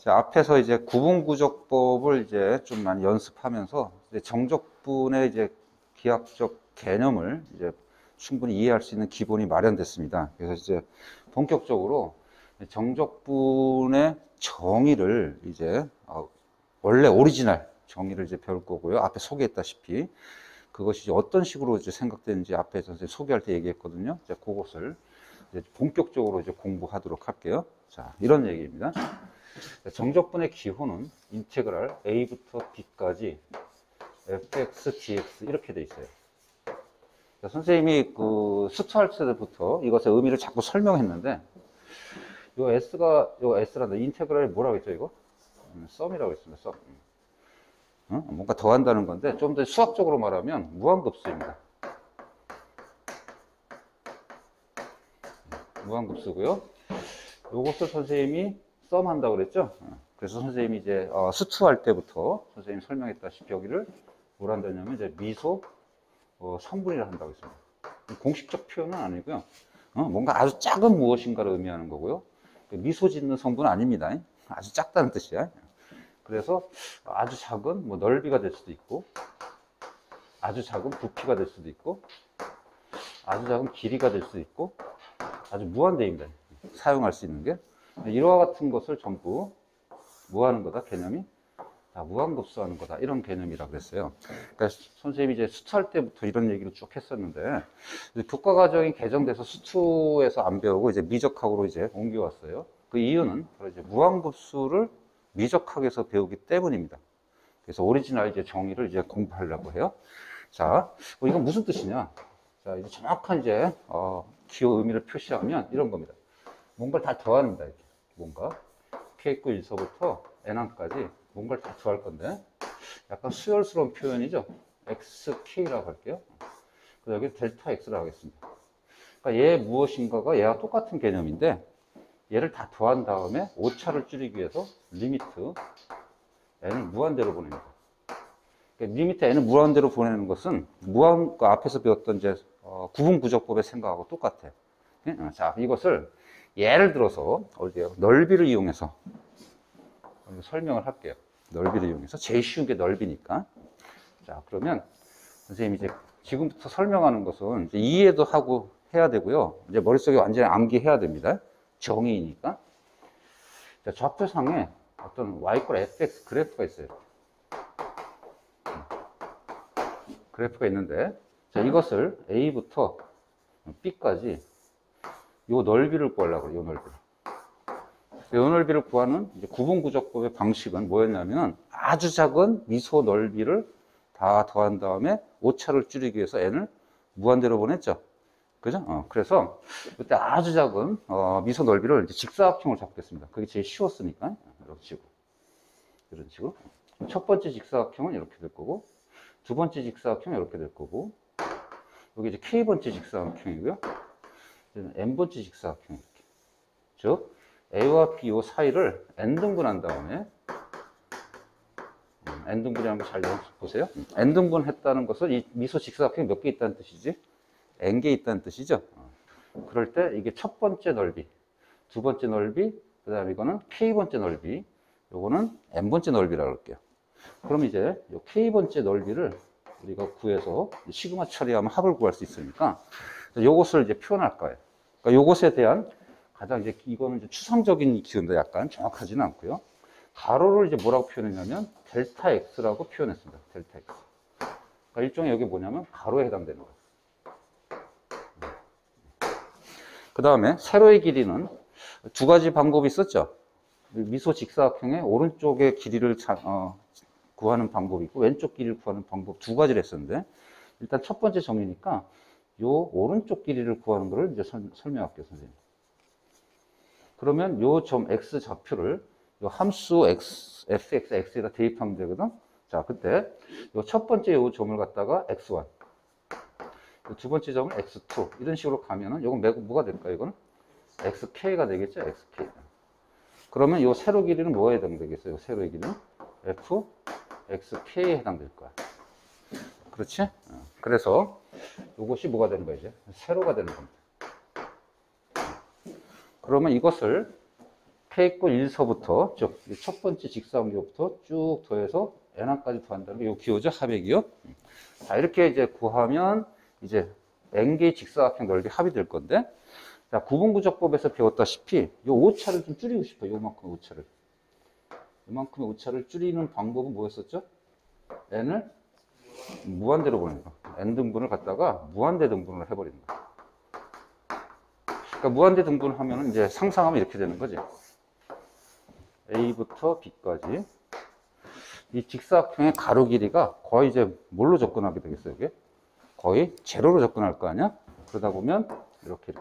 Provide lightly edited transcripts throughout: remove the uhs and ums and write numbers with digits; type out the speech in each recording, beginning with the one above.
자, 앞에서 이제 구분구조법을 이제 좀 많이 연습하면서 이제 정적분의 이제 기하학적 개념을 이제 충분히 이해할 수 있는 기본이 마련됐습니다. 그래서 이제 본격적으로 정적분의 정의를 이제 원래 오리지널 정의를 이제 배울 거고요. 앞에 소개했다시피 그것이 이제 어떤 식으로 이제 생각되는지 앞에서 이제 소개할 때 얘기했거든요. 이제 그것을 이제 본격적으로 이제 공부하도록 할게요. 자, 이런 얘기입니다. 정적분의 기호는 인테그랄 a부터 b까지 fx, dx 이렇게 돼 있어요. 선생님이 그 수투할 때부터 이것의 의미를 자꾸 설명했는데, 요 s란다. 인테그랄이 뭐라고 했죠, 이거? 썸이라고 했습니다, 썸. 뭔가 더한다는 건데, 좀 더 수학적으로 말하면 무한급수입니다. 무한급수고요. 요것을 선생님이 썸 한다고 그랬죠? 그래서 선생님이 이제 수투할 때부터 선생님이 설명했다시피 여기를 뭘 한다냐면 이제 미소 성분이라 한다고 했습니다. 공식적 표현은 아니고요. 뭔가 아주 작은 무엇인가를 의미하는 거고요. 미소 짓는 성분은 아닙니다. 아주 작다는 뜻이야. 그래서 아주 작은 뭐 넓이가 될 수도 있고, 아주 작은 부피가 될 수도 있고, 아주 작은 길이가 될 수도 있고, 아주 무한대입니다. 사용할 수 있는 게. 이와 같은 것을 전부 뭐 하는 거다? 개념이 무한급수하는 거다. 이런 개념이라고 그랬어요. 그러니까 선생님이 이제 수투할 때부터 이런 얘기를 쭉 했었는데, 교과과정이 개정돼서 수투에서 안 배우고 이제 미적학으로 이제 옮겨왔어요. 그 이유는 바로 이제 무한급수를 미적학에서 배우기 때문입니다. 그래서 오리지널 이제 정의를 이제 공부하려고 해요. 자, 이건 무슨 뜻이냐? 자, 이제 정확한 이제 기호 의미를 표시하면 이런 겁니다. 뭔가를 다 더합니다. 이렇게. 뭔가 K구 1서부터 N항까지 뭔가를 다 더할 건데 약간 수열스러운 표현이죠. XK라고 할게요. 그래서 여기 델타 X라고 하겠습니다. 그러니까 얘 무엇인가가 얘와 똑같은 개념인데 얘를 다 더한 다음에 오차를 줄이기 위해서 리미트 N을 무한대로 보냅니다. 그러니까 리미트 N을 무한대로 보내는 것은 그 앞에서 배웠던 이제 구분구조법의 생각하고 똑같아요. 자, 이것을 예를 들어서 넓이를 이용해서 설명을 할게요. 넓이를 이용해서 제일 쉬운 게 넓이니까. 자, 그러면 선생님이 이제 지금부터 설명하는 것은 이제 이해도 하고 해야 되고요. 이제 머릿속에 완전히 암기해야 됩니다. 정의니까. 자, 좌표상에 어떤 y = fx 그래프가 있어요. 그래프가 있는데, 자, 이것을 a부터 b까지 요 넓이를 구하려고 그래요. 요 넓이를. 요 넓이를 구하는 이제 구분구조법의 방식은 뭐였냐면 아주 작은 미소 넓이를 다 더한 다음에 오차를 줄이기 위해서 n을 무한대로 보냈죠. 그죠? 그래서 그때 아주 작은 미소 넓이를 이제 직사각형을 잡겠습니다. 그게 제일 쉬웠으니까 이렇게 식으로. 이런 식으로. 첫 번째 직사각형은 이렇게 될 거고, 두 번째 직사각형은 이렇게 될 거고, 여기 이제 K번째 직사각형이고요. N번째 직사각형 이렇게. 즉 A와 B 요 사이를 N등분한 다음에 N등분이라는 거 잘 보세요. N등분 했다는 것은 이 미소 직사각형이 몇 개 있다는 뜻이지? N개 있다는 뜻이죠. 그럴 때 이게 첫 번째 넓이, 두 번째 넓이, 그 다음에 이거는 K번째 넓이, 요거는 N번째 넓이라고 할게요. 그럼 이제 요 K번째 넓이를 우리가 구해서 시그마 처리하면 합을 구할 수 있으니까 요것을 이제 표현할 거예요. 그러니까 요것에 대한 가장 이제 이거는 이제 추상적인 기운도 약간 정확하지는 않고요. 가로를 이제 뭐라고 표현했냐면 델타 X라고 표현했습니다. 델타 X. 그러니까 일종의 여기 뭐냐면 가로에 해당되는 거예요. 그 다음에 세로의 길이는 두 가지 방법이 있었죠. 미소 직사각형의 오른쪽의 길이를 구하는 방법이 있고 왼쪽 길이를 구하는 방법 두 가지를 했었는데, 일단 첫 번째 정의니까 요 오른쪽 길이를 구하는 것을 이제 설명할게요, 선생님. 그러면 요 점 x 좌표를 요 함수 fx에다 대입하면 되거든. 자, 그때 요 첫 번째 요 점을 갖다가 x1, 두 번째 점을 x2 이런 식으로 가면은 요건 뭐가 될까요? 이거는 xk가 되겠죠, xk. 그러면 요 세로 길이는 뭐에 해당되겠어요? 요 세로의 길이는 f xk에 해당될 거야. 그렇지? 그래서 이것이 뭐가 되는 거야, 이제? 세로가 되는 겁니다. 그러면 이것을 K 있고 1서부터 쭉 첫 번째 직사각형부터 쭉 더해서 N1까지 더한다는 게 이 기호죠. 합의 기호. 자, 이렇게 이제 구하면 이제 N개의 직사각형 넓이 합이 될 건데, 자, 구분구조법에서 배웠다시피 이 오차를 좀 줄이고 싶어요. 요만큼의 오차를. 이만큼의 오차를 줄이는 방법은 뭐였었죠? N을 무한대로 보내는 거. N 등분을 갖다가 무한대 등분을 해버리는 거. 그러니까 무한대 등분을 하면 이제 상상하면 이렇게 되는 거지. A부터 B까지. 이 직사각형의 가로 길이가 거의 이제 뭘로 접근하게 되겠어요, 이게? 거의 제로로 접근할 거 아니야? 그러다 보면 이렇게.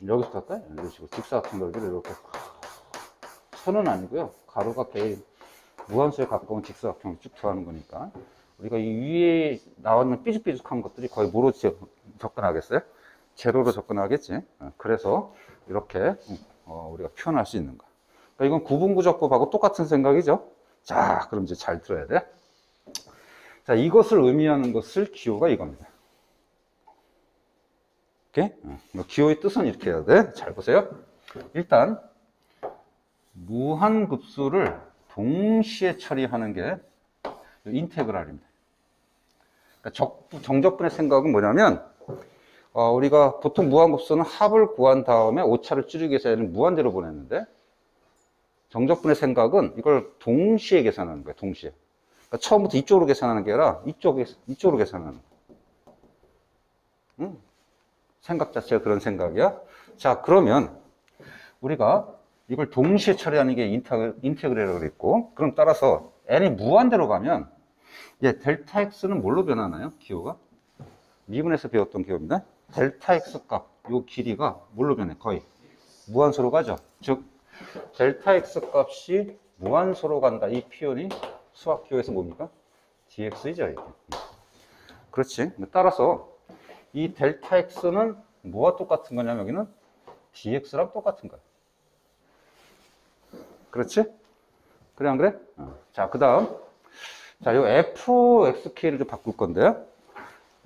여기서 갈까요? 이런 식으로 직사각형 넓이를 이렇게. 선은 아니고요. 가로가 개인 무한수에 가까운 직사각형을 쭉 더하는 거니까. 우리가 이 위에 나왔는 삐죽삐죽한 것들이 거의 뭐로 접근하겠어요? 제로로 접근하겠지. 그래서 이렇게 우리가 표현할 수 있는 거. 그러니까 이건 구분구조법하고 똑같은 생각이죠. 자, 그럼 이제 잘 들어야 돼. 자, 이것을 의미하는 것을 기호가 이겁니다. 오케이? 기호의 뜻은 이렇게 해야 돼. 잘 보세요. 일단 무한급수를 동시에 처리하는 게 인테그랄입니다. 그러니까 정적분의 생각은 뭐냐면, 우리가 보통 무한급수는 합을 구한 다음에 오차를 줄이기 위해서 얘는 무한대로 보냈는데, 정적분의 생각은 이걸 동시에 계산하는 거예요. 동시에. 그러니까 처음부터 이쪽으로 계산하는 게 아니라 이쪽으로 계산하는 거예요. 응? 생각 자체가 그런 생각이야. 자, 그러면 우리가 이걸 동시에 처리하는 게 인테그랄이라고 그랬고, 그럼 따라서 n이 무한대로 가면 이제 델타 x는 뭘로 변하나요? 기호가? 미분에서 배웠던 기호입니다. 델타 x 값, 요 길이가 뭘로 변해? 거의 무한소로 가죠. 즉 델타 x 값이 무한소로 간다. 이 표현이 수학 기호에서 뭡니까? dx이죠. 이게. 그렇지. 따라서 이 델타 x는 뭐와 똑같은 거냐면 여기는 dx랑 똑같은 거야. 그렇지? 그래 안 그래? 자, 그 다음 자, 요 fxk를 좀 바꿀 건데요.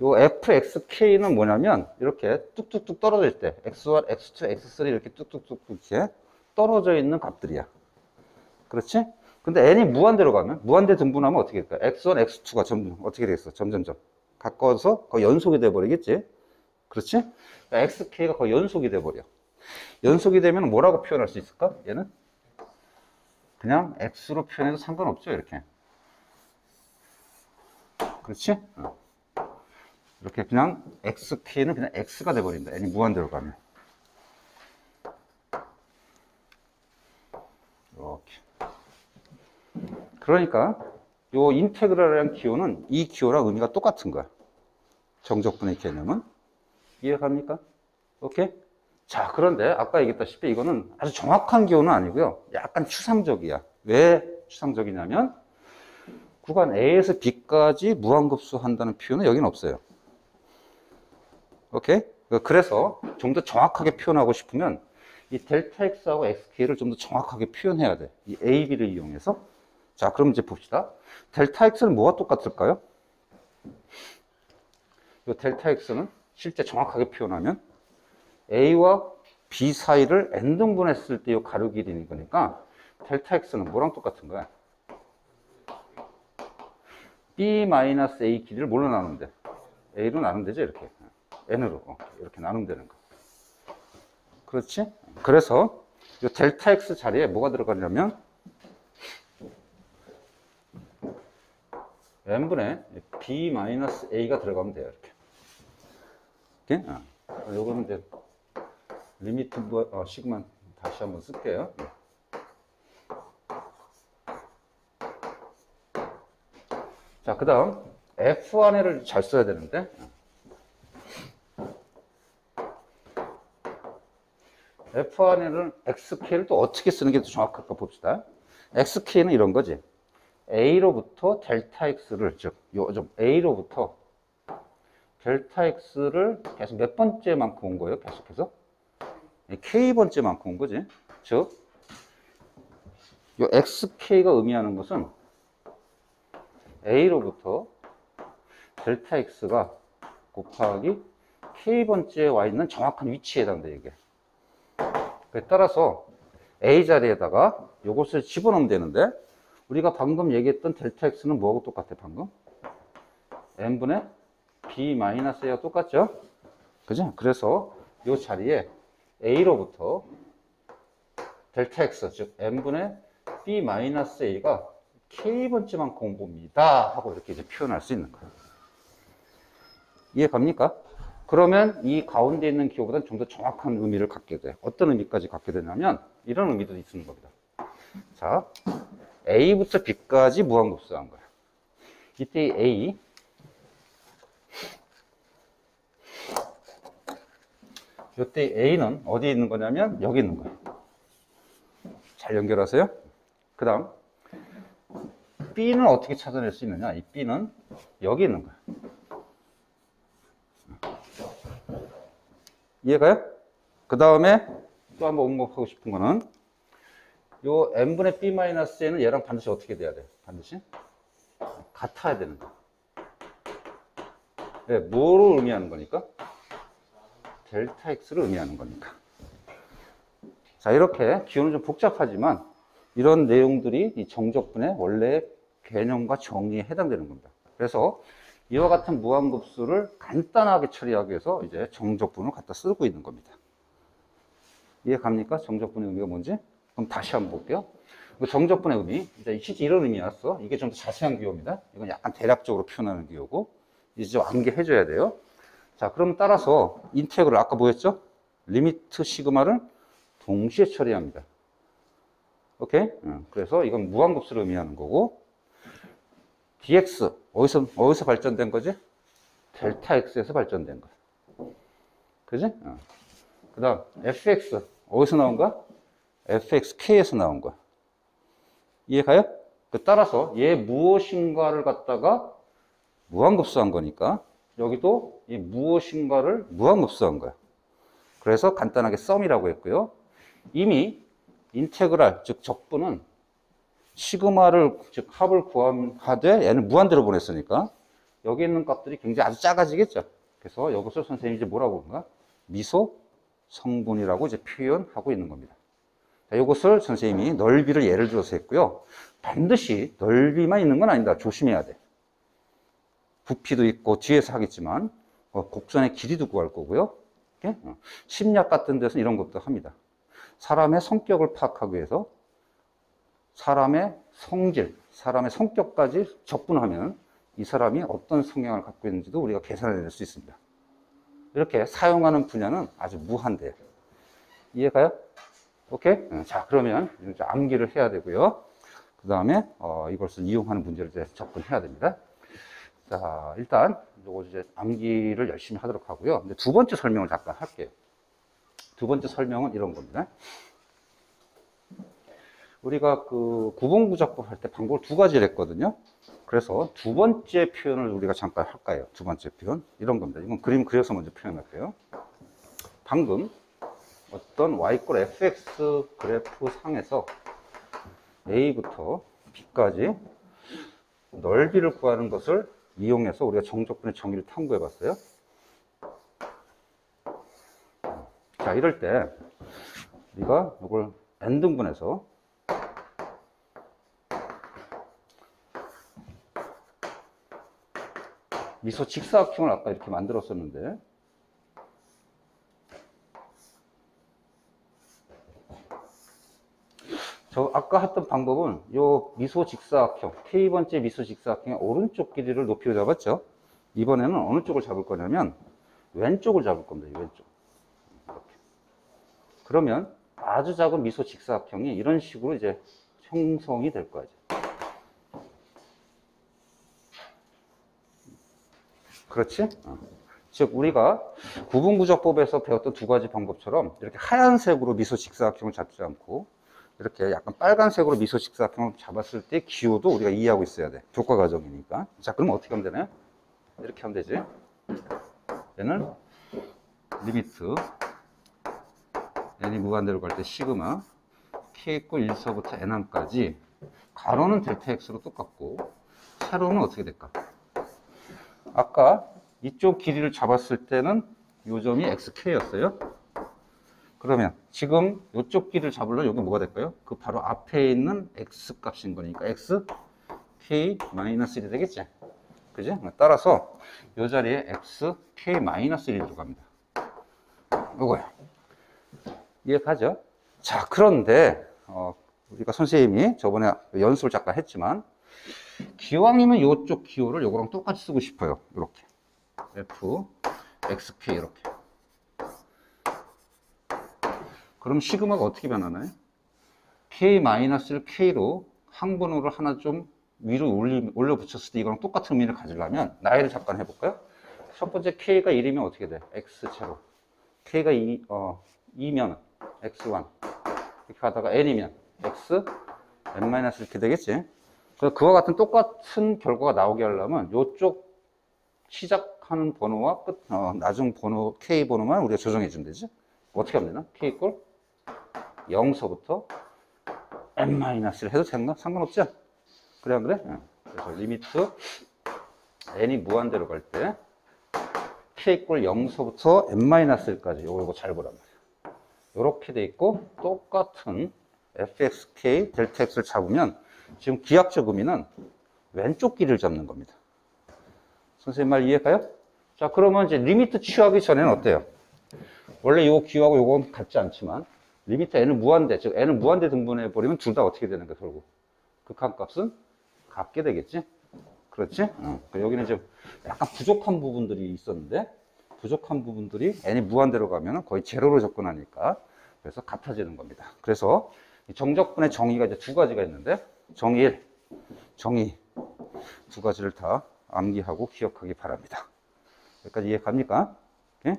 요 fxk는 뭐냐면 이렇게 뚝뚝뚝 떨어질 때 x1, x2, x3 이렇게 뚝뚝뚝 이렇게 떨어져 있는 값들이야. 그렇지? 근데 n이 무한대로 가면 무한대 등분하면 어떻게 될까? x1, x2가 점점 어떻게 되겠어? 점점점 가까워서 거의 연속이 돼 버리겠지? 그렇지? 그러니까 xk가 거의 연속이 돼 버려. 연속이 되면 뭐라고 표현할 수 있을까? 얘는 그냥 x로 표현해도 상관없죠, 이렇게. 그렇지? 이렇게 그냥 xk는 그냥 x가 돼버린다. n이 무한대로 가면. 이렇게. 그러니까 요 인테그랄이라는 기호는 이 기호랑 의미가 똑같은 거야. 정적분의 개념은. 이해갑니까? 오케이? 자, 그런데 아까 얘기했다시피 이거는 아주 정확한 기호는 아니고요. 약간 추상적이야. 왜 추상적이냐면 구간 A에서 B까지 무한급수 한다는 표현은 여기는 없어요. 오케이? 그래서 좀 더 정확하게 표현하고 싶으면 이 델타 X하고 XK를 좀 더 정확하게 표현해야 돼. 이 A, B를 이용해서. 자, 그럼 이제 봅시다. 델타 X는 뭐가 똑같을까요? 이 델타 X는 실제 정확하게 표현하면 A와 B 사이를 n등분했을 때 이 가로 길이인 거니까 델타 X는 뭐랑 똑같은 거야? B-A 길이를 뭘로 나누면 돼? A로 나누면 되죠, 이렇게. N으로. 이렇게 나누면 되는 거. 그렇지? 그래서 이 델타 X 자리에 뭐가 들어가냐면 n분의 B-A가 들어가면 돼요, 이렇게. 오케이? 요거는 이제 리미트 식만 다시 한번 쓸게요. 자, 그 다음 F1을 잘 써야 되는데 F1을 XK를 또 어떻게 쓰는 게 더 정확할까 봅시다. XK는 이런 거지. A로부터 델타 X를 즉 요즘 A로부터 델타 X를 계속 몇 번째만큼 온 거예요? 계속해서 K번째만큼 온 거지. 즉 요 XK가 의미하는 것은 A로부터 델타 X가 곱하기 K번째에 와 있는 정확한 위치에 해당돼, 이게. 따라서 A 자리에다가 요것을 집어넣으면 되는데, 우리가 방금 얘기했던 델타 X는 뭐하고 똑같아, 방금? n분의 b-a가 똑같죠? 그죠? 그래서 요 자리에 A로부터 델타 X, 즉 n분의 b-a가 k번째만 공분입니다 하고 이렇게 이제 표현할 수 있는 거예요. 이해 갑니까? 그러면 이 가운데 있는 기호보다는 좀 더 정확한 의미를 갖게 돼. 어떤 의미까지 갖게 되냐면 이런 의미도 있는 겁니다. 자, A부터 B까지 무한급수한 거야. 이때 A, 이때 A는 어디에 있는 거냐면 여기 있는 거예요. 잘 연결하세요. 그 다음 B는 어떻게 찾아낼 수 있느냐? 이 B는 여기 있는 거야. 이해가요? 그 다음에 또 한번 언급하고 싶은 거는 요 n분의 b-n은 얘랑 반드시 어떻게 돼야 돼? 반드시 같아야 되는 거야. 네, 뭐를 의미하는 거니까? 델타 x를 의미하는 거니까. 자, 이렇게 기호는 좀 복잡하지만 이런 내용들이 이 정적분의 원래의 개념과 정의에 해당되는 겁니다. 그래서 이와 같은 무한급수를 간단하게 처리하기 위해서 이제 정적분을 갖다 쓰고 있는 겁니다. 이해 갑니까? 정적분의 의미가 뭔지? 그럼 다시 한번 볼게요. 정적분의 의미, 이제 실제 이런 의미였어. 이게 좀 더 자세한 기호입니다. 이건 약간 대략적으로 표현하는 기호고, 이제 좀 암기해줘야 돼요. 자, 그럼 따라서 인테그럴 아까 뭐였죠? 리미트 시그마를 동시에 처리합니다. 오케이? 그래서 이건 무한급수를 의미하는 거고, dx 어디서 발전된 거지? 델타 x에서 발전된 거야. 그지? 그 다음 fx 어디서 나온 거야? fxk에서 나온 거야. 이해가요? 따라서 얘 무엇인가를 갖다가 무한급수한 거니까 여기도 이 무엇인가를 무한급수한 거야. 그래서 간단하게 썸이라고 했고요. 이미 인테그랄 즉 적분은 시그마를 즉 합을 구하되 얘는 무한대로 보냈으니까 여기 있는 값들이 굉장히 아주 작아지겠죠. 그래서 이것을 선생님이 이제 뭐라고 그런가? 미소 성분이라고 이제 표현하고 있는 겁니다. 자, 이것을 선생님이 넓이를 예를 들어서 했고요. 반드시 넓이만 있는 건 아니다. 조심해야 돼. 부피도 있고 뒤에서 하겠지만 곡선의 길이도 구할 거고요. 심리학 같은 데서 이런 것도 합니다. 사람의 성격을 파악하기 위해서 사람의 성질, 사람의 성격까지 적분하면 이 사람이 어떤 성향을 갖고 있는지도 우리가 계산해낼 수 있습니다. 이렇게 사용하는 분야는 아주 무한대요. 이해가요? 오케이? 자, 그러면 이제 암기를 해야 되고요. 그 다음에 이것을 이용하는 문제를 이제 접근해야 됩니다. 자, 일단 요거 이제 암기를 열심히 하도록 하고요. 근데 두 번째 설명을 잠깐 할게요. 두 번째 설명은 이런 겁니다. 우리가 그 구분구작법 할 때 방법을 두 가지를 했거든요. 그래서 두 번째 표현을 우리가 잠깐 할까요? 두 번째 표현. 이런 겁니다. 이건 그림 그려서 먼저 표현할게요. 방금 어떤 y = fx 그래프 상에서 a부터 b까지 넓이를 구하는 것을 이용해서 우리가 정적분의 정의를 탐구해 봤어요. 자, 이럴 때 우리가 이걸 n등분해서 미소 직사각형을 아까 이렇게 만들었었는데 저 아까 했던 방법은 요 미소 직사각형 K번째 미소 직사각형의 오른쪽 길이를 높이로 잡았죠. 이번에는 어느 쪽을 잡을 거냐면 왼쪽을 잡을 겁니다. 왼쪽. 이렇게. 그러면 아주 작은 미소 직사각형이 이런 식으로 이제 형성이 될 거죠. 그렇지? 즉 우리가 구분구조법에서 배웠던 두 가지 방법처럼 이렇게 하얀색으로 미소 직사각형을 잡지 않고 이렇게 약간 빨간색으로 미소 직사각형을 잡았을 때 기호도 우리가 이해하고 있어야 돼. 교과 과정이니까. 자, 그럼 어떻게 하면 되나요? 이렇게 하면 되지. 얘는 리미트 n이 무한대로 갈 때 시그마 k = 1서부터 n1까지 가로는 델타 x로 똑같고 세로는 어떻게 될까? 아까 이쪽 길이를 잡았을 때는 요 점이 xk였어요. 그러면 지금 이쪽 길을 잡으려면 여기 뭐가 될까요? 그 바로 앞에 있는 x 값인 거니까 x k-1이 되겠지? 그지? 따라서 이 자리에 x k-1이 들어갑니다. 이거야. 이해가죠? 자, 그런데 우리가 선생님이 저번에 연습을 잠깐 했지만 기왕이면 이쪽 기호를 이거랑 똑같이 쓰고 싶어요. 이렇게 f xk 이렇게. 그럼 시그마가 어떻게 변하나요? k-를 k로 항번호를 하나 좀 위로 올려 붙였을 때 이거랑 똑같은 의미를 가지려면 나열을 잠깐 해볼까요? 첫 번째 k가 1이면 어떻게 돼? x제로. k가 2면 x1 이렇게 하다가 n이면 x n- 이렇게 되겠지. 그래서 그와 같은 똑같은 결과가 나오게 하려면 이쪽 시작하는 번호와 끝 나중 번호 k 번호만 우리가 조정해 주면 되지. 어떻게 하면 되나? k 꼴 0서부터 n-를 해도 되는가? 상관없죠? 그래 안 그래? 그래서 리미트 n이 무한대로 갈 때 k 꼴 0서부터 n-1까지 요거 잘 보란 말이야. 요렇게 돼 있고 똑같은 fxk 델타 x를 잡으면 지금 기하적 의미는 왼쪽 길을 잡는 겁니다. 선생님 말 이해가요? 자, 그러면 이제 리미트 취하기 전에는 어때요? 원래 요 기하고 요건 같지 않지만 리미트 n은 무한대, 즉 n은 무한대 등분해 버리면 둘 다 어떻게 되는 거야, 결국? 극한값은 같게 되겠지? 그렇지? 여기는 좀 약간 부족한 부분들이 있었는데 부족한 부분들이 n이 무한대로 가면 거의 제로로 접근하니까 그래서 같아지는 겁니다. 그래서 정적분의 정의가 이제 두 가지가 있는데 정의 1, 정의 두 가지를 다 암기하고 기억하기 바랍니다. 여기까지 이해 갑니까? 예?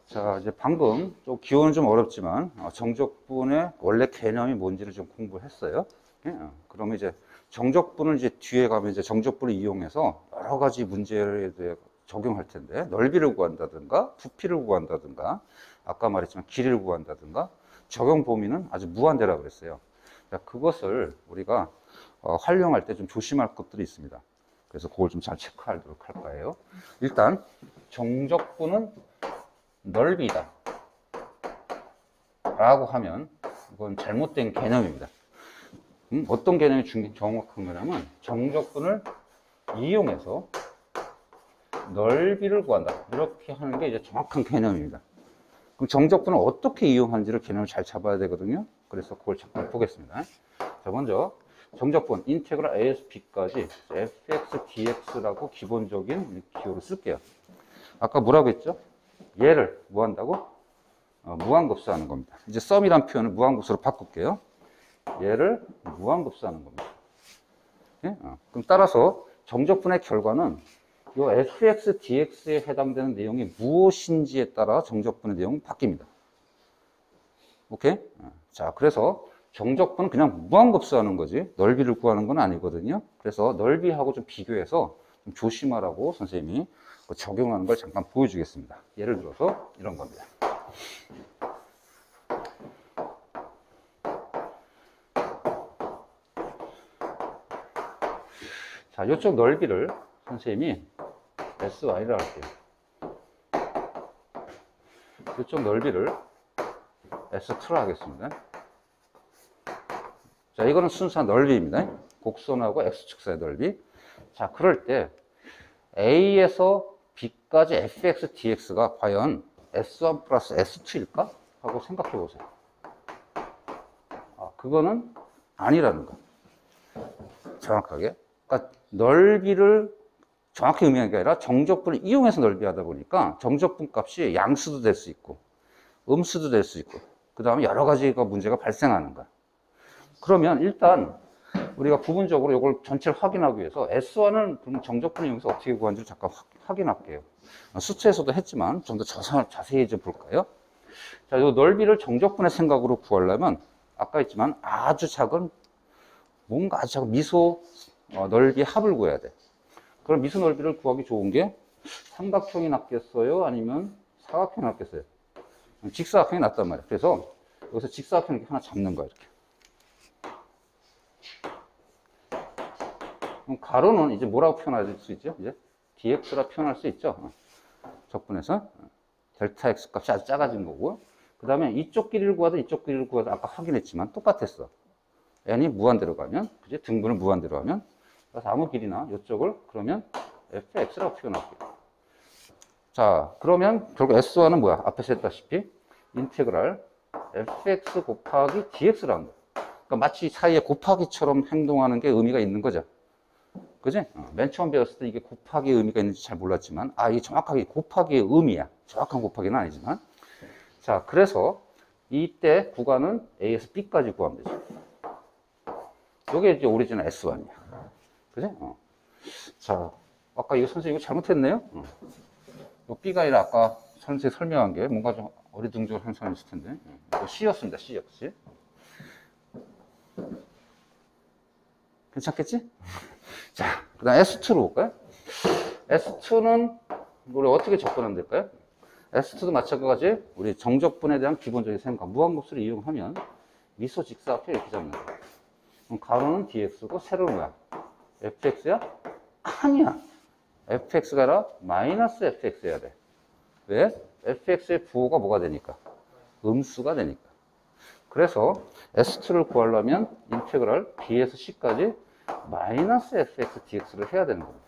자, 이제 방금 좀 기호는 좀 어렵지만 정적분의 원래 개념이 뭔지를 좀 공부했어요. 예? 그러면 이제 정적분을 이제 뒤에 가면 이제 정적분을 이용해서 여러 가지 문제에 대해 적용할 텐데 넓이를 구한다든가 부피를 구한다든가 아까 말했지만 길이를 구한다든가 적용 범위는 아주 무한대라고 그랬어요. 자, 그것을 우리가 활용할 때 좀 조심할 것들이 있습니다. 그래서 그걸 좀 잘 체크하도록 할 거예요. 일단 정적분은 넓이다 라고 하면 이건 잘못된 개념입니다. 어떤 개념이 정확한 거냐면 정적분을 이용해서 넓이를 구한다 이렇게 하는 게 이제 정확한 개념입니다. 그럼 정적분을 어떻게 이용하는지를 개념을 잘 잡아야 되거든요. 그래서 그걸 잠깐 보겠습니다. 자, 먼저 정적분 인테그랄 a에서 b까지 fx dx라고 기본적인 기호를 쓸게요. 아까 뭐라고 했죠? 얘를 뭐 한다고? 무한급수하는 겁니다. 이제 썸이란 표현을 무한급수로 바꿀게요. 얘를 무한급수하는 겁니다. 예? 그럼 따라서 정적분의 결과는 이 fx dx에 해당되는 내용이 무엇인지에 따라 정적분의 내용이 바뀝니다. 오케이? 자, 그래서 정적분은 그냥 무한급수하는 거지 넓이를 구하는 건 아니거든요. 그래서 넓이하고 좀 비교해서 좀 조심하라고 선생님이 적용하는 걸 잠깐 보여주겠습니다. 예를 들어서 이런 겁니다. 자, 이쪽 넓이를 선생님이 SY를 할게요. 이쪽 넓이를 S2로 하겠습니다. 자, 이거는 순수한 넓이입니다. 곡선하고 X축 사이의 넓이. 자, 그럴 때 A에서 B까지 fx dx가 과연 S1 플러스 S2일까? 하고 생각해 보세요. 그거는 아니라는 거. 정확하게. 그러니까 넓이를 정확히 의미하는 게 아니라 정적분을 이용해서 넓이하다 보니까 정적분 값이 양수도 될 수 있고 음수도 될 수 있고 그 다음에 여러 가지가 문제가 발생하는 거야. 그러면 일단 우리가 부분적으로 이걸 전체를 확인하기 위해서 S1은 정적분을 이용해서 어떻게 구하는지 잠깐 확인할게요. 수트에서도 했지만 좀 더 자세히 좀 볼까요? 자, 이 넓이를 정적분의 생각으로 구하려면 아까 했지만 아주 작은 뭔가 아주 작은 미소 넓이 합을 구해야 돼. 그럼 미소 넓이를 구하기 좋은 게 삼각형이 낫겠어요? 아니면 사각형이 낫겠어요? 직사각형이 낫단 말이에요. 그래서 여기서 직사각형 이렇게 하나 잡는 거야, 이렇게. 그럼 가로는 이제 뭐라고 표현할 수 있죠? 이제 dx라 표현할 수 있죠. 적분에서 델타 x 값이 아주 작아진 거고, 그 다음에 이쪽 길이를 구하든 이쪽 길이를 구하든 아까 확인했지만 똑같았어. n이 무한대로 가면, 그지? 등분을 무한대로 하면. 그래서 아무 길이나 이쪽을 그러면 fx라고 표현할게요. 자, 그러면 결국 S1은 뭐야? 앞에서 했다시피 인테그랄 fx 곱하기 dx라는 거야. 그러니까 마치 사이에 곱하기처럼 행동하는 게 의미가 있는 거죠. 그지? 맨 처음 배웠을 때 이게 곱하기의 의미가 있는지 잘 몰랐지만, 이게 정확하게 곱하기의 의미야. 정확한 곱하기는 아니지만. 자, 그래서 이때 구간은 A에서 B까지 구하면 되죠. 이게 이제 오리지널 S1이야. 그지? 자, 아까 이거 선생님 이거 잘못했네요? B가 아니라 아까 선생님 설명한 게 뭔가 좀 어리둥절한 사람이 있을 텐데. 이거 C였습니다. C 역시. 괜찮겠지? 자, 그 다음 S2로 볼까요? S2는 우리 어떻게 접근하면 될까요? S2도 마찬가지 우리 정적분에 대한 기본적인 생각, 무한급수를 이용하면 미소 직사각형 이렇게 잡는 거야. 그럼 가로는 dx고 세로는 뭐야? fx야? 아니야. fx가 아니라 마이너스 fx 해야 돼. 왜? fx의 부호가 뭐가 되니까? 음수가 되니까. 그래서 S2를 구하려면 인테그랄 B에서 C까지 마이너스 fx dx를 해야 되는 겁니다.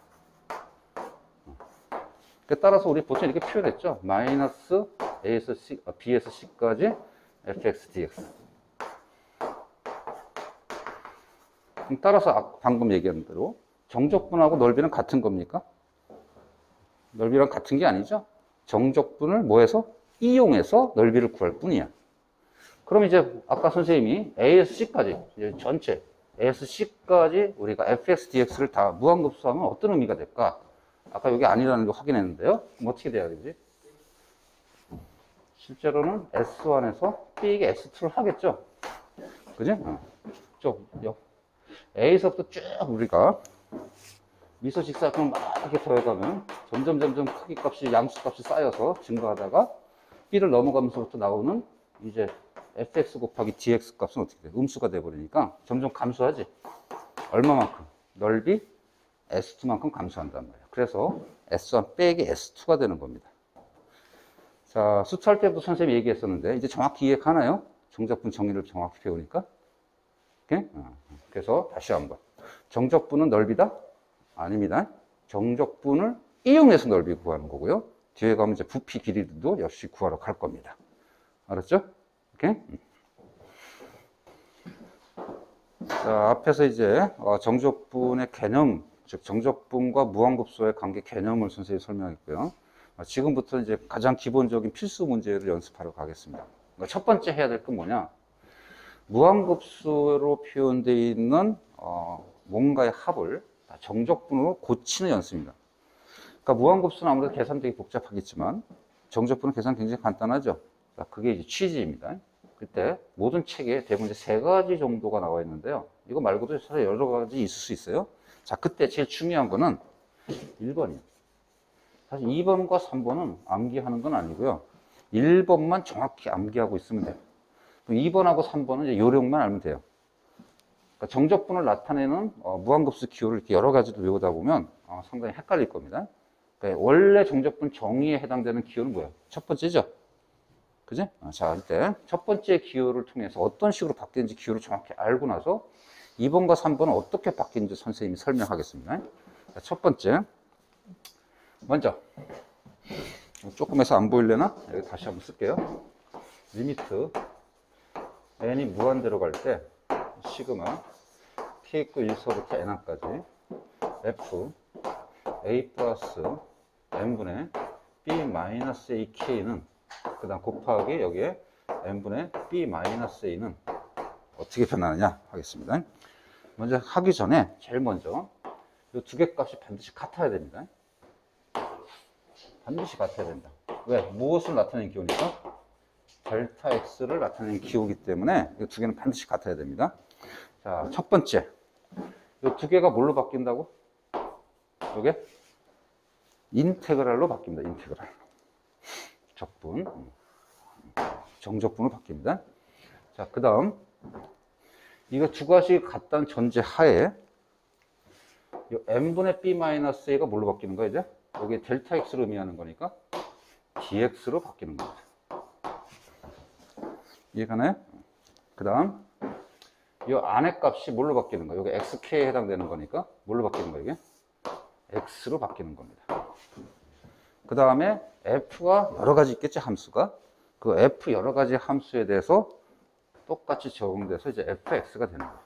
따라서 우리 보통 이렇게 표현했죠. 마이너스 A에서 C, B에서 C까지 fx dx. 따라서 방금 얘기한 대로 정적분하고 넓이는 같은 겁니까? 넓이랑 같은 게 아니죠. 정적분을 뭐해서? 이용해서 넓이를 구할 뿐이야. 그럼 이제 아까 선생님이 A에서 C까지 이제 전체 A에서 C까지 우리가 fx dx를 다 무한급수하면 어떤 의미가 될까? 아까 여기 아니라는 걸 확인했는데요. 그럼 어떻게 돼야 되지? 실제로는 S1에서 B에게 S2를 하겠죠. 그지? A에서부터 쭉 우리가 미소 직사각형을 막 이렇게 더해가면 점점 크기 값이, 양수 값이 쌓여서 증가하다가 B를 넘어가면서부터 나오는 이제 fx 곱하기 dx 값은 어떻게 돼? 음수가 돼버리니까 점점 감소하지. 얼마만큼? 넓이 S2만큼 감소한단 말이야. 그래서 S1 빼기 S2가 되는 겁니다. 자, 수투할 때부터 선생님이 얘기했었는데 이제 정확히 이해가나요? 정적분 정의를 정확히 배우니까. 오케이? 그래서 다시 한번. 정적분은 넓이다? 아닙니다. 정적분을 이용해서 넓이 구하는 거고요. 뒤에 가면 이제 부피 길이도 역시 구하러 갈 겁니다. 알았죠? 오케이? 자, 앞에서 이제 정적분의 개념, 즉 정적분과 무한급수의 관계 개념을 선생님이 설명했고요. 지금부터 이제 가장 기본적인 필수 문제를 연습하러 가겠습니다. 그러니까 첫 번째 해야 될 건 뭐냐? 무한급수로 표현되어 있는 뭔가의 합을 정적분으로 고치는 연습입니다. 그러니까 무한급수는 아무래도 계산 되게 복잡하겠지만 정적분은 계산 굉장히 간단하죠. 그게 이제 취지입니다. 그때 모든 책에 대부분 이제 3가지 정도가 나와 있는데요. 이거 말고도 사실 여러 가지 있을 수 있어요. 자, 그때 제일 중요한 거는 1번이에요. 사실 2번과 3번은 암기하는 건 아니고요. 1번만 정확히 암기하고 있으면 돼요. 2번하고 3번은 이제 요령만 알면 돼요. 그러니까 정적분을 나타내는 무한급수 기호를 이렇게 여러 가지로 외우다 보면 상당히 헷갈릴 겁니다. 그러니까 원래 정적분 정의에 해당되는 기호는 뭐예요? 첫 번째죠. 그지? 자, 이때 첫 번째 기호를 통해서 어떤 식으로 바뀌는지 기호를 정확히 알고 나서 2번과 3번은 어떻게 바뀌는지 선생님이 설명하겠습니다. 자, 첫 번째. 먼저 조금 해서 안 보이려나? 여기 다시 한번 쓸게요. 리미트 n이 무한대로 갈 때 시그마 k 있고 1서부터 n까지 f a 플러스 n분의 b 마이너스 ak는 그 다음 곱하기 여기에 n분의 b 마이너스 a는 어떻게 변하느냐 하겠습니다. 먼저 하기 전에 제일 먼저 이 두 개 값이 반드시 같아야 됩니다. 반드시 같아야 된다. 왜? 무엇을 나타내는 기호니까? 델타 x를 나타내는 기호이기 때문에 이 두 개는 반드시 같아야 됩니다. 자, 첫 번째. 이 두 개가 뭘로 바뀐다고? 이게 인테그랄로 바뀝니다. 인테그랄. 적분. 정적분으로 바뀝니다. 자, 그 다음. 이거 두 가지 같다는 전제 하에 이 n분의 b-a가 뭘로 바뀌는 거야, 이제? 여기 델타 x로 의미하는 거니까 dx로 바뀌는 겁니다. 이해가나요? 그 다음 이 안의 값이 뭘로 바뀌는 거예요? 여기 xk에 해당되는 거니까 뭘로 바뀌는 거예요? 이게 x로 바뀌는 겁니다. 그 다음에 f가 여러 가지 있겠죠, 함수가. 그 f 여러 가지 함수에 대해서 똑같이 적용돼서 이제 fx가 되는 거예요.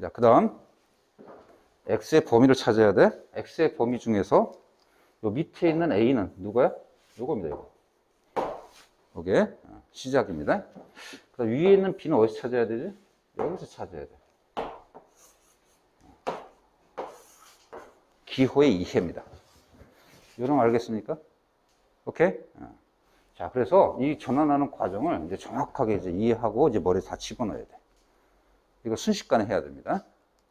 자, 그 다음 x의 범위를 찾아야 돼. x의 범위 중에서 요 밑에 있는 a는 누구야? 요겁니다, 요거. 요게 시작입니다. 그 다음 위에 있는 b는 어디서 찾아야 되지? 여기서 찾아야 돼. 기호의 이해입니다. 요령 알겠습니까? 오케이? 자, 그래서 이 전환하는 과정을 이제 정확하게 이제 이해하고 이제 머리에 다 집어넣어야 돼. 이거 순식간에 해야 됩니다.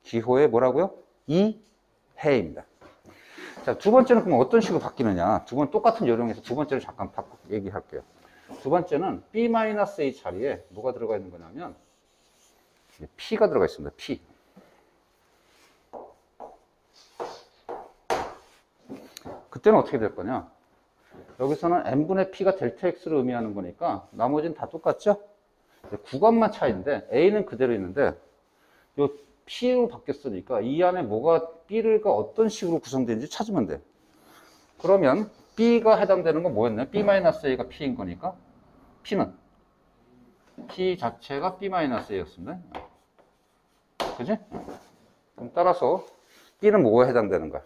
기호의 뭐라고요? 이해입니다. 자, 두 번째는 그럼 어떤 식으로 바뀌느냐? 두 번 똑같은 요령에서 두 번째를 잠깐 바꿔 얘기할게요. 두 번째는 b-a 자리에 뭐가 들어가 있는 거냐면 p가 들어가 있습니다. p. 그때는 어떻게 될 거냐? 여기서는 n분의 p가 델타 x를 의미하는 거니까 나머지는 다 똑같죠? 구간만 차이인데 a는 그대로 있는데 요 p로 바뀌었으니까 이 안에 뭐가 b가 어떤 식으로 구성되는지 찾으면 돼. 그러면 b가 해당되는 건 뭐였나요? b-a가 p인 거니까 p는 p 자체가 b-a였습니다. 그지? 그럼 따라서 b는 뭐가 해당되는 거야?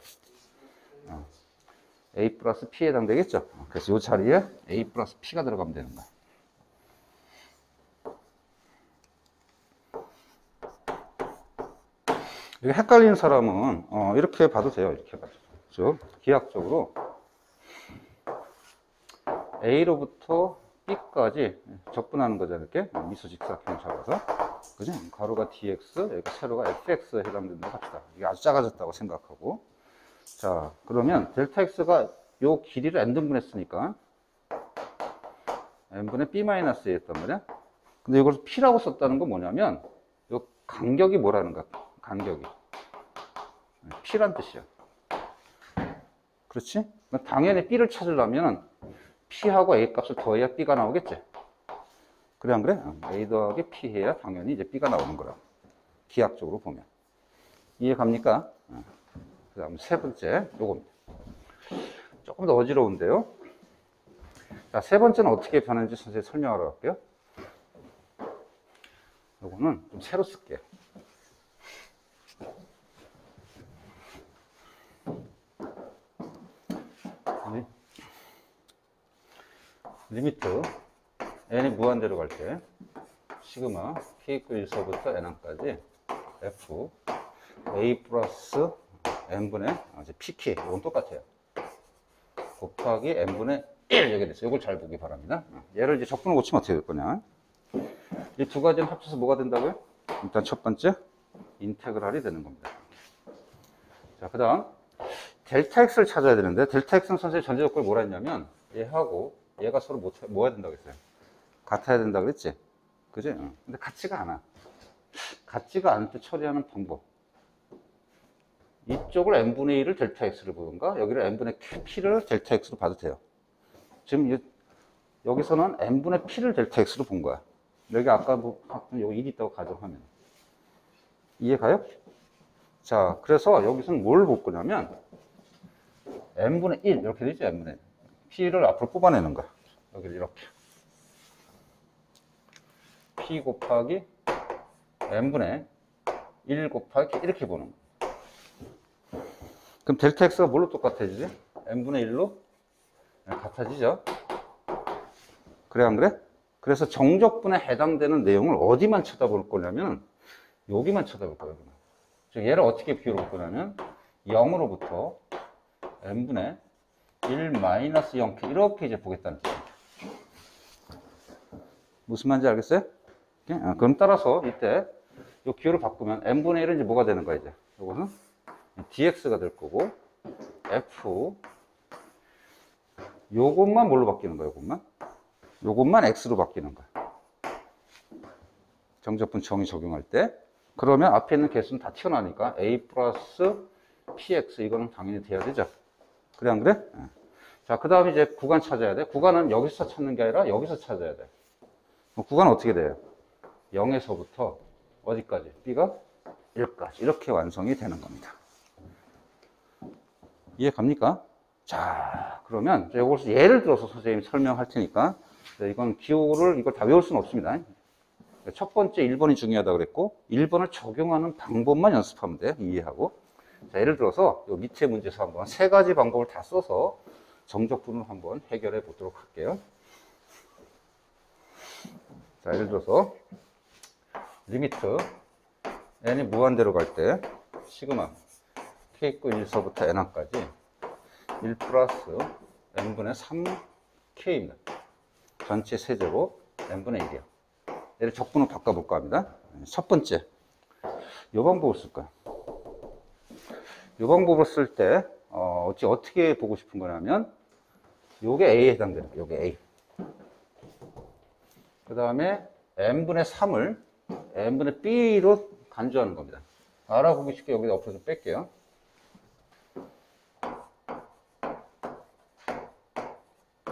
a 플러스 p에 해당되겠죠? 그래서 이 자리에 a 플러스 p가 들어가면 되는 거야. 이게 헷갈리는 사람은 이렇게 봐도 돼요. 이렇게 봐도. 즉 기하학적으로 a로부터 b까지 적분하는 거죠. 이렇게 미수 직사각형 잡아서. 그죠? 가로가 dx, 여기 세로가 fx에 해당된다고 합시다. 이게 아주 작아졌다고 생각하고. 자, 그러면 델타 x가 요 길이를 n등분 했으니까 n분의 b-a였단 말이야. 근데 이걸 p라고 썼다는 건 뭐냐면 요 간격이 뭐라는 거야? 간격이 p란 뜻이야. 그렇지? 당연히 b를 찾으려면 p하고 a 값을 더해야 b가 나오겠지. 그래 안 그래? a 더하기 p 해야 당연히 이제 b가 나오는 거라. 기하학적으로 보면. 이해 갑니까? 그 다음 세 번째 요겁니다. 조금 더 어지러운데요. 자, 세 번째는 어떻게 변하는지 선생님이 설명하러 갈게요. 요거는 좀 새로 쓸게요. 리미트 n이 무한대로 갈 때 시그마 k 있고 1서부터 n항까지 f a 플러스 n분의 pk 이건 똑같아요. 곱하기 n분의 1 이렇게 됐어요. 이걸 잘 보기 바랍니다. 얘를 이제 적분을 고치면 어떻게 될 거냐? 이 두 가지는 합쳐서 뭐가 된다고요? 일단 첫 번째 인테그랄이 되는 겁니다. 자, 그 다음 델타 x를 찾아야 되는데 델타 x는 선생님 전제 조건을 뭐라 했냐면 얘하고 얘가 서로 뭐 해야 된다고 했어요? 같아야 된다고 그랬지? 그지? 근데 같지가 않아. 같지가 않을 때 처리하는 방법. 이쪽을 n분의 1을 델타 x를 보던가 여기를 n분의 p를 델타 x로 봐도 돼요. 지금 여기서는 n분의 p를 델타 x로 본 거야. 여기 아까 뭐 여기 1이 있다고 가정하면. 이해가요? 자, 그래서 여기서는 뭘 볼 거냐면 n분의 1 이렇게 되죠. n분의 1. p를 앞으로 뽑아내는 거야. 여기를 이렇게 p 곱하기 n분의 1 곱하기 이렇게 보는 거야. 그럼 델타 x가 뭘로 똑같아지지? n분의 1로 같아지죠. 그래 안 그래? 그래서 정적분에 해당되는 내용을 어디만 쳐다볼 거냐면 여기만 쳐다볼 거예요. 즉 얘를 어떻게 비교를 볼 거냐면 0으로부터 n분의 1 마이너스 0 이렇게 이제 보겠다는 뜻입니다. 무슨 말인지 알겠어요? 그럼 따라서 이때 이 기호를 바꾸면 n분의 1은 이제 뭐가 되는 거야 이제? 이것은 dx가 될 거고 f 요것만 뭘로 바뀌는 거야? 요것만 x로 바뀌는 거야. 정적분 정의 적용할 때. 그러면 앞에 있는 개수는 다 튀어나오니까 a 플러스 px 이거는 당연히 돼야 되죠. 그래 안 그래? 자, 그 다음에 이제 구간 찾아야 돼. 구간은 여기서 찾는 게 아니라 여기서 찾아야 돼. 구간은 어떻게 돼요? 0에서부터 어디까지? B가 1까지 이렇게 완성이 되는 겁니다. 이해 갑니까? 자, 그러면 이것을 예를 들어서 선생님이 설명할 테니까 이건 기호를 이걸 다 외울 수는 없습니다. 첫 번째 1번이 중요하다고 그랬고 1번을 적용하는 방법만 연습하면 돼요. 이해하고. 자, 예를 들어서 요 밑에 문제에서 한번 세 가지 방법을 다 써서 정적분을 한번 해결해 보도록 할게요. 자, 예를 들어서 리미트 n이 무한대로 갈 때 시그마 k 있고 1서부터 n까지 1 플러스 n분의 3k입니다. 전체 세제곱 n분의 1이요. 얘를 적분으로 바꿔볼까 합니다. 첫 번째, 이 방법을 쓸까요? 이 방법을 쓸 때 어떻게 보고 싶은 거냐면 요게 A에 해당되는 거예요. 요게 A. 그 다음에 n분의 3을 n분의 B로 간주하는 겁니다. 알아보기 쉽게 여기다 옆으로 좀 뺄게요.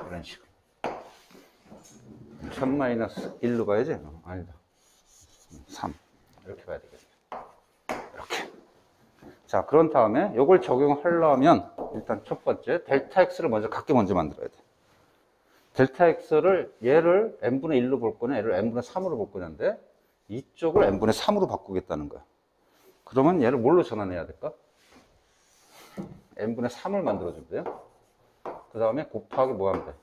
이런 식으로. 1000-1로 봐야지? 아니다. 3. 이렇게 봐야 되겠네요. 이렇게. 자, 그런 다음에 이걸 적용하려면 일단 첫 번째, 델타 x를 각게 먼저 만들어야 돼. 델타 x를 얘를 n분의 1로 볼 거냐, 얘를 n분의 3으로 볼 거냐인데 이쪽을 n분의 3으로 바꾸겠다는 거야. 그러면 얘를 뭘로 전환해야 될까? n분의 3을 만들어주면 돼요. 그 다음에 곱하기 뭐 하면 돼?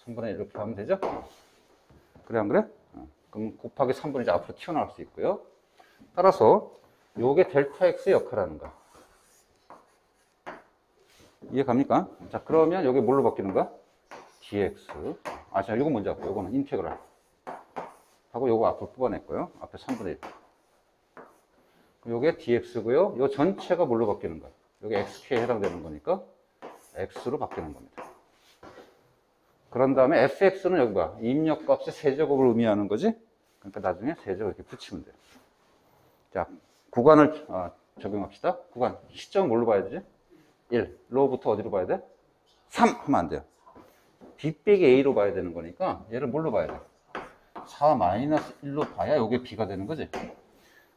3분의 1 이렇게 하면 되죠? 그래, 안 그래? 그럼 곱하기 3분의 1 앞으로 튀어나올 수 있고요. 따라서 요게 델타 x의 역할하는 거야. 이해 갑니까? 자, 그러면 요게 뭘로 바뀌는 거야? dx. 자, 요거 먼저 할게요. 요거는 인테그랄. 하고 요거 앞으로 뽑아냈고요. 앞에 3분의 1. 요게 dx고요. 요 전체가 뭘로 바뀌는 거야? 요게 xk에 해당되는 거니까 x로 바뀌는 겁니다. 그런 다음에 fx는 여기 봐. 입력값의 세제곱을 의미하는 거지? 그러니까 나중에 세제곱 이렇게 붙이면 돼요. 자, 구간을 적용합시다. 구간. 시점 뭘로 봐야 되지? 1. 로부터 어디로 봐야 돼? 3 하면 안 돼요. b 빼기 a로 봐야 되는 거니까 얘를 뭘로 봐야 돼? 4-1로 봐야 이게 b가 되는 거지.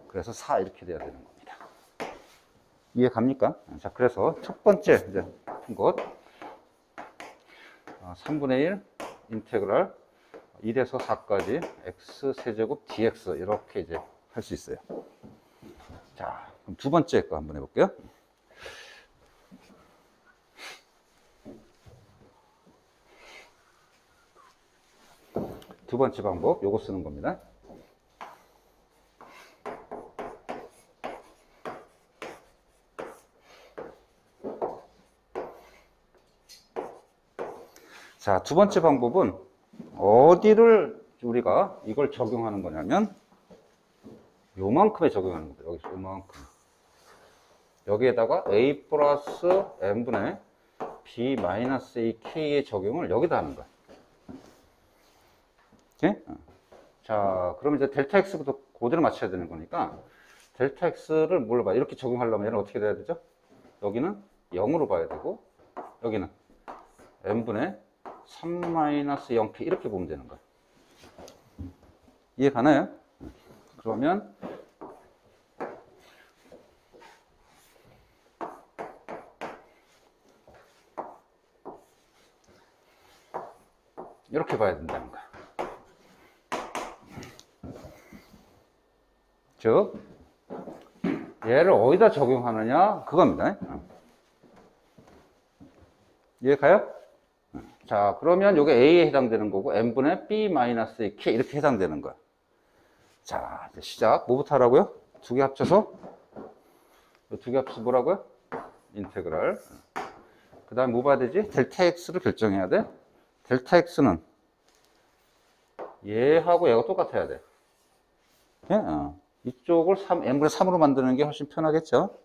그래서 4 이렇게 돼야 되는 겁니다. 이해 갑니까? 자, 그래서 첫 번째 이제 푼 것 3분의 1 인테그랄 1에서 4까지 x 세제곱 dx 이렇게 이제 할 수 있어요. 자, 그럼 두 번째 거 한번 해볼게요. 두 번째 방법, 요거 쓰는 겁니다. 자, 두 번째 방법은 어디를 우리가 이걸 적용하는 거냐면 요만큼에 적용하는 겁니다. 여기서 요만큼. 여기에다가 a 플러스 n분의 b 마이너스 a k의 적용을 여기다 하는 거야. 오케이? 자, 그럼 이제 델타 x부터 그대로 맞춰야 되는 거니까 델타 x를 뭘로 봐요? 이렇게 적용하려면 얘는 어떻게 돼야 되죠? 여기는 0으로 봐야 되고 여기는 n분의 3-0k 이렇게 보면 되는 거야. 이해 가나요? 그러면 이렇게 봐야 된다는 거야. 즉 얘를 어디다 적용하느냐 그겁니다. 이해 가요? 자, 그러면 이게 A에 해당되는 거고 n분의 B-K 이렇게 해당되는 거야. 자, 이제 시작. 뭐부터 하라고요? 두 개 합쳐서 두 개 합쳐서 뭐라고요? 인테그랄. 그 다음에 뭐 봐야 되지? 델타 X를 결정해야 돼. 델타 X는 얘하고 얘가 똑같아야 돼. 네? 이쪽을 n분의 3으로 만드는 게 훨씬 편하겠죠?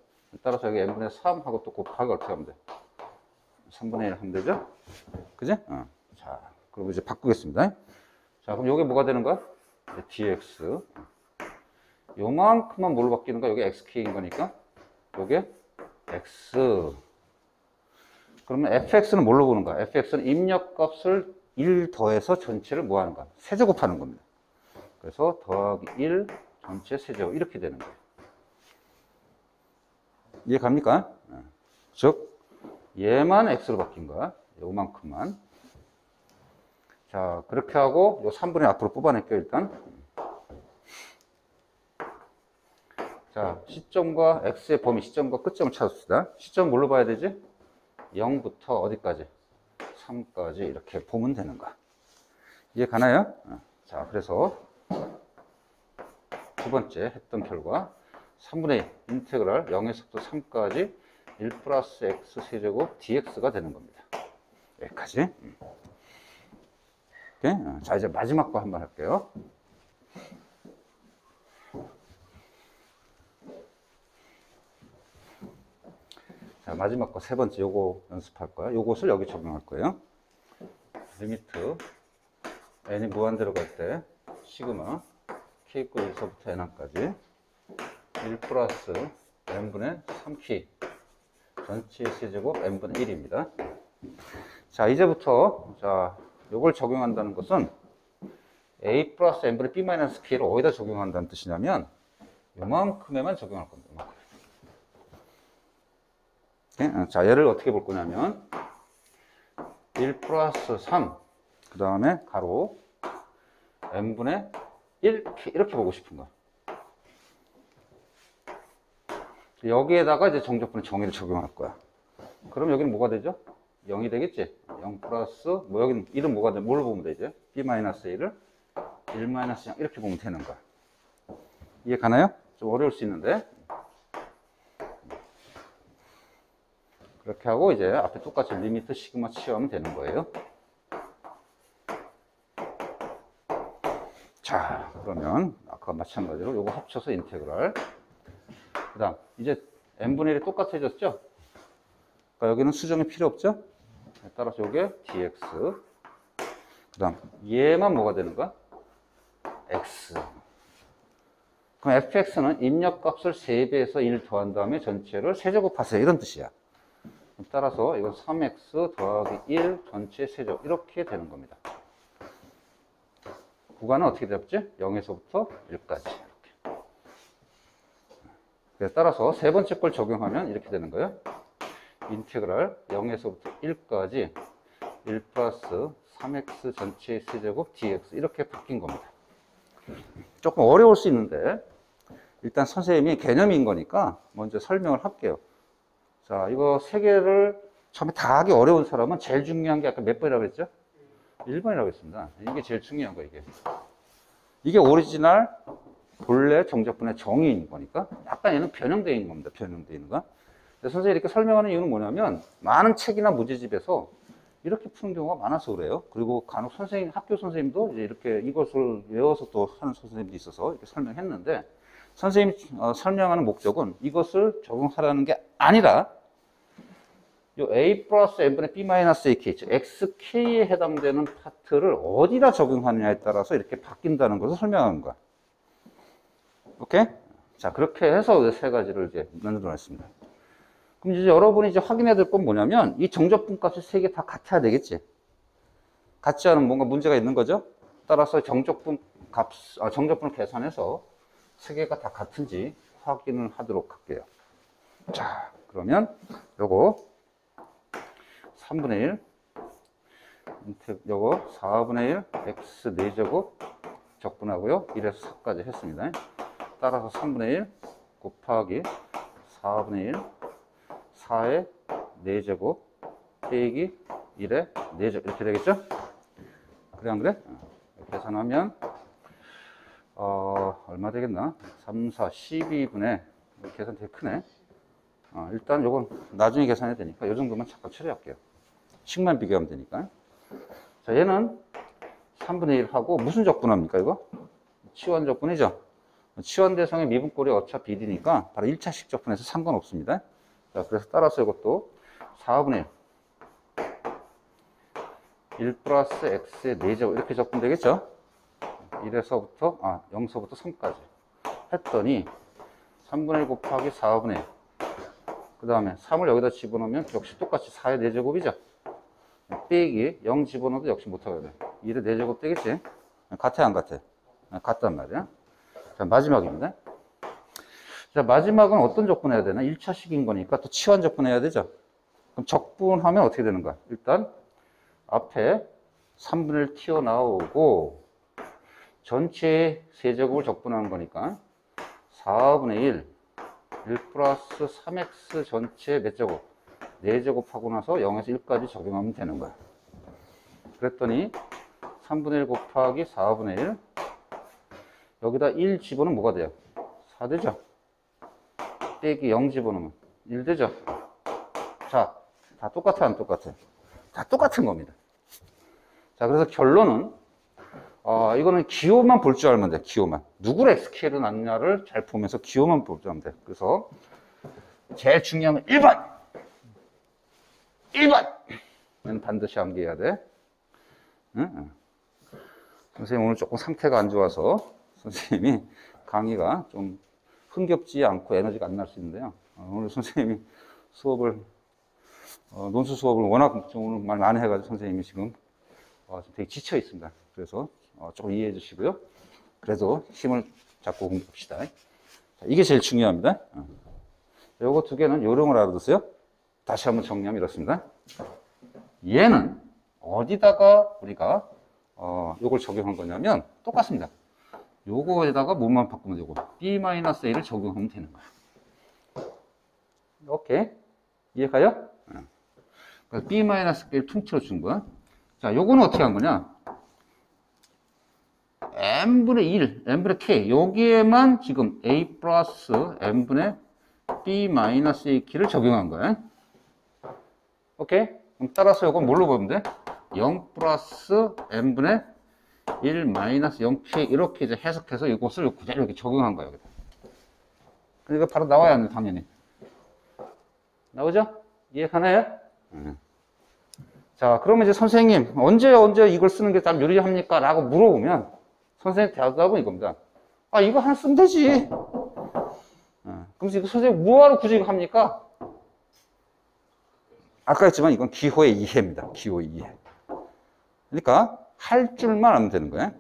따라서 여기 n분의 3하고 또 곱하기 어떻게 하면 돼? 3분의 1 하면 되죠? 그지? 자, 그럼 이제 바꾸겠습니다. 자, 그럼 이게 뭐가 되는 거야? dx. 요만큼만 뭘로 바뀌는 거야? 여기 xk인 거니까. 요게 x. 그러면 fx는 뭘로 보는 거야? fx는 입력값을 1 더해서 전체를 뭐 하는 거야? 세제곱하는 겁니다. 그래서 더하기 1 전체 세제곱 이렇게 되는 거예요. 이해 갑니까? 즉 얘만 x로 바뀐 거야. 요만큼만. 자, 그렇게 하고 요 3분의 앞으로 뽑아낼게요, 일단. 자, 시점과 x의 범위, 시점과 끝점을 찾읍시다. 시점 뭘로 봐야 되지? 0부터 어디까지? 3까지 이렇게 보면 되는 거야. 이해 가나요? 자, 그래서 두 번째 했던 결과 3분의 1 인테그랄 0에서부터 3까지 1 플러스 x 세제곱 dx가 되는 겁니다. 여기까지. 오케이? 자, 이제 마지막 거 한번 할게요. 자, 마지막 거 세 번째 요거 연습할 거야. 요것을 여기 적용할 거예요. 리미트 n이 무한대로 갈 때 시그마 k 있고 1서부터 n까지 1 플러스 n분의 3k 전체 세제곱 n분의 1입니다. 자, 이제부터 자 요걸 적용한다는 것은 a 플러스 n분의 b 마이너스 k를 어디다 적용한다는 뜻이냐면 요만큼에만 적용할 겁니다. 요만큼. 오케이? 자, 얘를 어떻게 볼 거냐면 1 플러스 3 그 다음에 가로 n분의 1 이렇게 보고 싶은 거야. 여기에다가 이제 정적분의 정의를 적용할 거야. 그럼 여기는 뭐가 되죠? 0이 되겠지? 0 플러스 뭐 여기는 1은 뭐가 돼? 뭘 보면 되지? b 마이너스 1을 1 마이너스 0 이렇게 보면 되는 거야. 이해 가나요? 좀 어려울 수 있는데 그렇게 하고 이제 앞에 똑같이 리미트 시그마 취하면 되는 거예요. 자, 그러면 아까 마찬가지로 요거 합쳐서 인테그랄. 그 다음 이제 n분의 1이 똑같아졌죠? 그러니까 여기는 수정이 필요 없죠? 따라서 요게 dx. 그 다음 얘만 뭐가 되는 거야? x. 그럼 fx는 입력값을 3배에서 1 더한 다음에 전체를 세제곱하세요. 이런 뜻이야. 따라서 이건 3x 더하기 1 전체 세제곱 이렇게 되는 겁니다. 구간은 어떻게 잡지? 0에서부터 1까지 이렇게. 그래서 따라서 세 번째 걸 적용하면 이렇게 되는 거예요. 인테그랄 0에서부터 1까지 1 플러스 3x 전체 세제곱 dx 이렇게 바뀐 겁니다. 조금 어려울 수 있는데 일단 선생님이 개념인 거니까 먼저 설명을 할게요. 자, 이거 세 개를 처음에 다 하기 어려운 사람은 제일 중요한 게 아까 몇 번이라고 했죠? 1번이라고 했습니다. 이게 제일 중요한 거, 이게. 이게 오리지널, 본래 정적분의 정의인 거니까 약간 얘는 변형되어 있는 겁니다. 변형되어 있는 거. 선생님이 이렇게 설명하는 이유는 뭐냐면 많은 책이나 문제집에서 이렇게 푸는 경우가 많아서 그래요. 그리고 간혹 선생님, 학교 선생님도 이제 이렇게 이것을 외워서 또 하는 선생님도 있어서 이렇게 설명했는데 선생님이 설명하는 목적은 이것을 적용하라는 게 아니라 요 a 플러스 n분의 b 마이너스 ak, 즉 xk에 해당되는 파트를 어디다 적용하느냐에 따라서 이렇게 바뀐다는 것을 설명하는 거야. 오케이? 자, 그렇게 해서 세 가지를 이제 만들어 냈습니다. 그럼 이제 여러분이 이제 확인해야 될 건 뭐냐면 이 정적분 값이 세 개 다 같아야 되겠지. 같지 않으면 뭔가 문제가 있는 거죠. 따라서 정적분 정적분을 계산해서 세 개가 다 같은지 확인을 하도록 할게요. 자, 그러면 요거 3분의 1 요거 4분의 1 x 4제곱 적분하고요 1에서 4까지 했습니다. 따라서 3분의 1 곱하기 4분의 1 4의 4제곱 빼기 1의 4제곱 이렇게 되겠죠? 그래 안 그래? 계산하면 얼마 되겠나? 3, 4, 12분의 계산 되게 크네. 일단 요건 나중에 계산해야 되니까 요 정도만 잠깐 처리할게요. 식만 비교하면 되니까. 자, 얘는 3분의 1하고 무슨 적분합니까, 이거? 치환 적분이죠? 치환 대상의 미분꼴이 어차피 1이니까 바로 1차식 적분해서 상관없습니다. 자, 그래서 따라서 이것도 4분의 1 플러스 x의 4제곱 이렇게 적분되겠죠? 1에서부터 0서부터 3까지 했더니 3분의 1 곱하기 4분의 1 그 다음에 3을 여기다 집어넣으면 역시 똑같이 4의 4제곱이죠. 빼기 0 집어넣어도 역시 못하게 돼. 1의 4제곱 되겠지? 같아, 안 같아? 같단 말이야. 자, 마지막입니다. 자, 마지막은 어떤 적분해야 되나? 1차식인 거니까 또 치환 적분해야 되죠? 그럼 적분하면 어떻게 되는 거야? 일단, 앞에 3분의 1 튀어나오고, 전체 세제곱을 적분하는 거니까, 4분의 1 플러스 3x 전체 몇 제곱? 4제곱 하고 나서 0에서 1까지 적용하면 되는 거야. 그랬더니 3분의 1 곱하기 4분의 1 여기다 1 집어넣으면 뭐가 돼요? 4 되죠? 빼기 0 집어넣으면 1 되죠? 자, 다 똑같아, 안 똑같아? 다 똑같은 겁니다. 자, 그래서 결론은 이거는 기호만 볼 줄 알면 돼. 기호만. 누구를 xk로 놨냐를 잘 보면서 기호만 볼 줄 알면 돼. 그래서 제일 중요한 건 1번! 1번은 반드시 암기해야 돼. 응? 선생님 오늘 조금 상태가 안 좋아서 선생님이 강의가 좀 흥겹지 않고 에너지가 안 날 수 있는데요. 오늘 선생님이 수업을 논술 수업을 워낙 좀 오늘 말 많이 해가지고 선생님이 지금 되게 지쳐 있습니다. 그래서 조금 이해해 주시고요. 그래도 힘을 잡고 공부합시다. 자, 이게 제일 중요합니다. 요거 두 개는 요령을 알아두세요. 다시 한번 정리하면 이렇습니다. 얘는 어디다가 우리가 요걸 적용한 거냐면 똑같습니다. 요거에다가 뭐만 바꾸면 되고 B-A를 적용하면 되는 거야. 오케이? 이해가요? 그래서 B-A를 통째로 준 거야. 자, 요거는 어떻게 한 거냐? n분의 1, n분의 k 여기에만 지금 a 플러스 n분의 B-A k를 적용한 거야. 오케이? 그럼 따라서 이건 뭘로 보면 돼? 0 플러스 n분의 1 마이너스 0k 이렇게 이제 해석해서 이것을 그대로 이렇게 적용한 거예요. 그러니까 바로 나와야 하는 당연히. 나오죠? 이해가나요? 자, 그러면 이제 선생님 언제 이걸 쓰는 게 참 유리합니까? 라고 물어보면 선생님 대답은 이겁니다. 이거 하나 쓰면 되지. 그럼 이거 선생님 뭐하러 굳이 이거 합니까? 아까 했지만 이건 기호의 이해입니다. 기호의 이해. 그러니까 할 줄만 알면 되는 거야.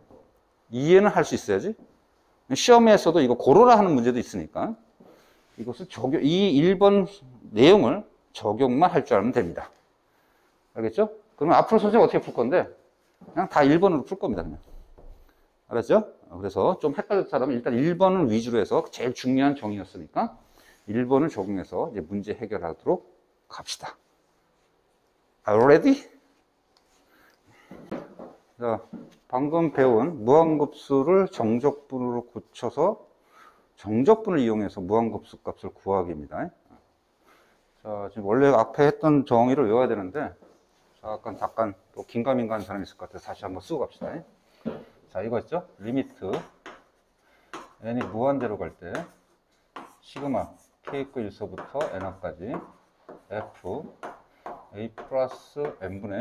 이해는 할 수 있어야지. 시험에서도 이거 고르라 하는 문제도 있으니까 이것을 이 1번 내용을 적용만 할 줄 알면 됩니다. 알겠죠? 그러면 앞으로 선생님 어떻게 풀 건데 그냥 다 1번으로 풀 겁니다. 그냥. 알았죠? 그래서 좀 헷갈릴 사람은 일단 1번을 위주로 해서 제일 중요한 정의였으니까 1번을 적용해서 이제 문제 해결하도록 갑시다. Are you ready? 자, 방금 배운 무한급수를 정적분으로 고쳐서 정적분을 이용해서 무한급수 값을 구하기입니다. 자, 지금 원래 앞에 했던 정의를 외워야 되는데 잠깐 또 긴가민가한 사람이 있을 것 같아서 다시 한번 쓰고 갑시다. 자, 이거 있죠? 리미트 n이 무한대로 갈 때 시그마 k급 1서부터 n까지 f a 플러스 n분의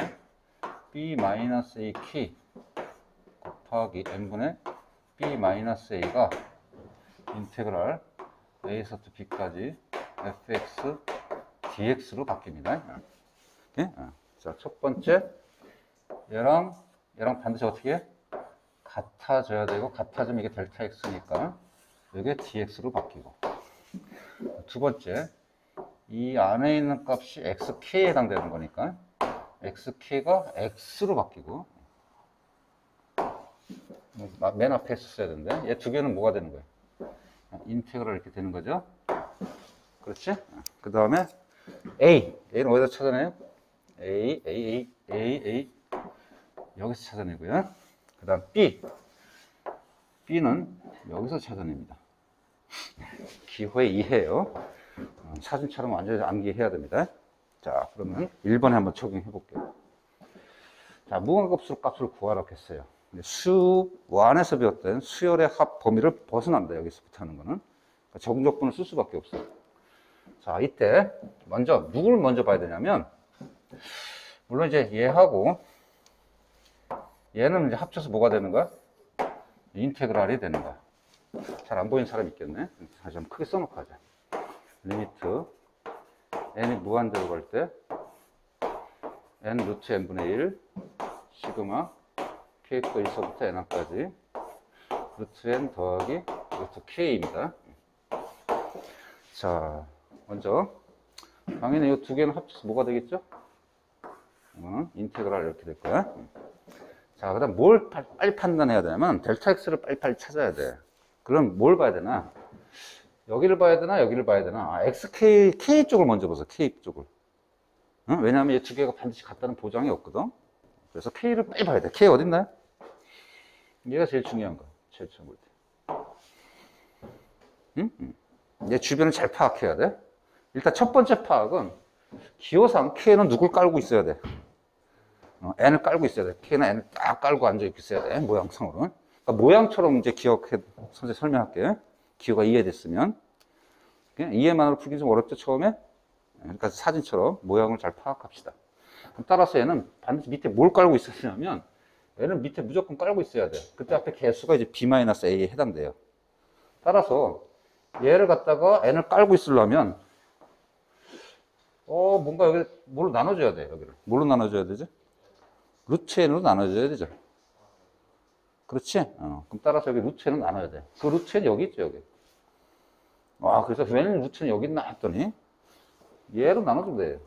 b 마이너스 a k 곱하기 n분의 b 마이너스 a가 인테그랄 a에서부터 b까지 fx dx로 바뀝니다. 오케이? 자, 첫 번째 얘랑 반드시 어떻게 해? 같아져야 되고 같아지면 이게 델타 x니까 이게 dx로 바뀌고 두 번째 이 안에 있는 값이 xk에 해당되는 거니까 xk가 x로 바뀌고 맨 앞에 했었어야 되는데 얘 두 개는 뭐가 되는 거예요? 인테그랄 이렇게 되는 거죠. 그렇지? 그 다음에 A는 어디서 찾아내요? A 여기서 찾아내고요. 그 다음 B는 여기서 찾아냅니다. 기호의 이해요. 사진처럼 완전히 암기해야 됩니다. 자, 그러면 1번에 한번 적용해 볼게요. 자, 무한급수 값을 구하라고 했어요. 수 1에서 배웠던 수열의 합 범위를 벗어난다. 여기서부터 하는 거는. 그러니까 정적분을 쓸 수밖에 없어요. 자, 이때 누구를 먼저 봐야 되냐면 물론 이제 얘하고 얘는 이제 합쳐서 뭐가 되는 거야? 인테그랄이 되는 거야. 잘 안 보이는 사람 있겠네. 다시 한번 크게 써놓고 하자. 리미트 n이 무한대로 갈 때 n 루트 n분의 1 시그마 k 거 1서부터 n까지 루트 n 더하기 루트 k입니다. 자, 먼저 당연히 이 두 개는 합쳐서 뭐가 되겠죠? 인테그랄 이렇게 될 거야. 자, 그 다음 뭘 빨리 판단해야 되냐면 델타 x를 빨리빨리 찾아야 돼. 그럼 뭘 봐야 되나? 여기를 봐야 되나? 여기를 봐야 되나? 아, xk, k 쪽을 먼저 보세요. k 쪽을. 응? 왜냐하면 이 두 개가 반드시 같다는 보장이 없거든. 그래서 k를 빨리 봐야 돼. k 어딨나요? 얘가 제일 중요한 거야. 제일 처음 볼 때. 응? 얘 주변을 잘 파악해야 돼. 일단 첫 번째 파악은 기호상 k는 누굴 깔고 있어야 돼? n을 깔고 있어야 돼. k는 n을 딱 깔고 앉아 있어야 돼. 모양상으로는. 그러니까 모양처럼 이제 기억해, 선생님 설명할게. 기호가 이해됐으면. 이해만으로 풀기 좀 어렵죠, 처음에? 그러니까 사진처럼 모양을 잘 파악합시다. 따라서 얘는 반드시 밑에 뭘 깔고 있어야 되냐면, 얘는 밑에 무조건 깔고 있어야 돼. 그때 앞에 개수가 이제 b-a에 해당돼요. 따라서 얘를 갖다가 n을 깔고 있으려면, 뭔가 여기 뭘로 나눠줘야 돼, 여기를. 뭘로 나눠줘야 되지? 루트 n으로 나눠줘야 되죠. 그렇지? 그럼 따라서 여기 루트 n은 나눠야 돼. 그 루트 n 여기 있죠, 여기. 그래서 왜 루트 n 여기 있나 했더니, 얘로 나눠주면 돼요.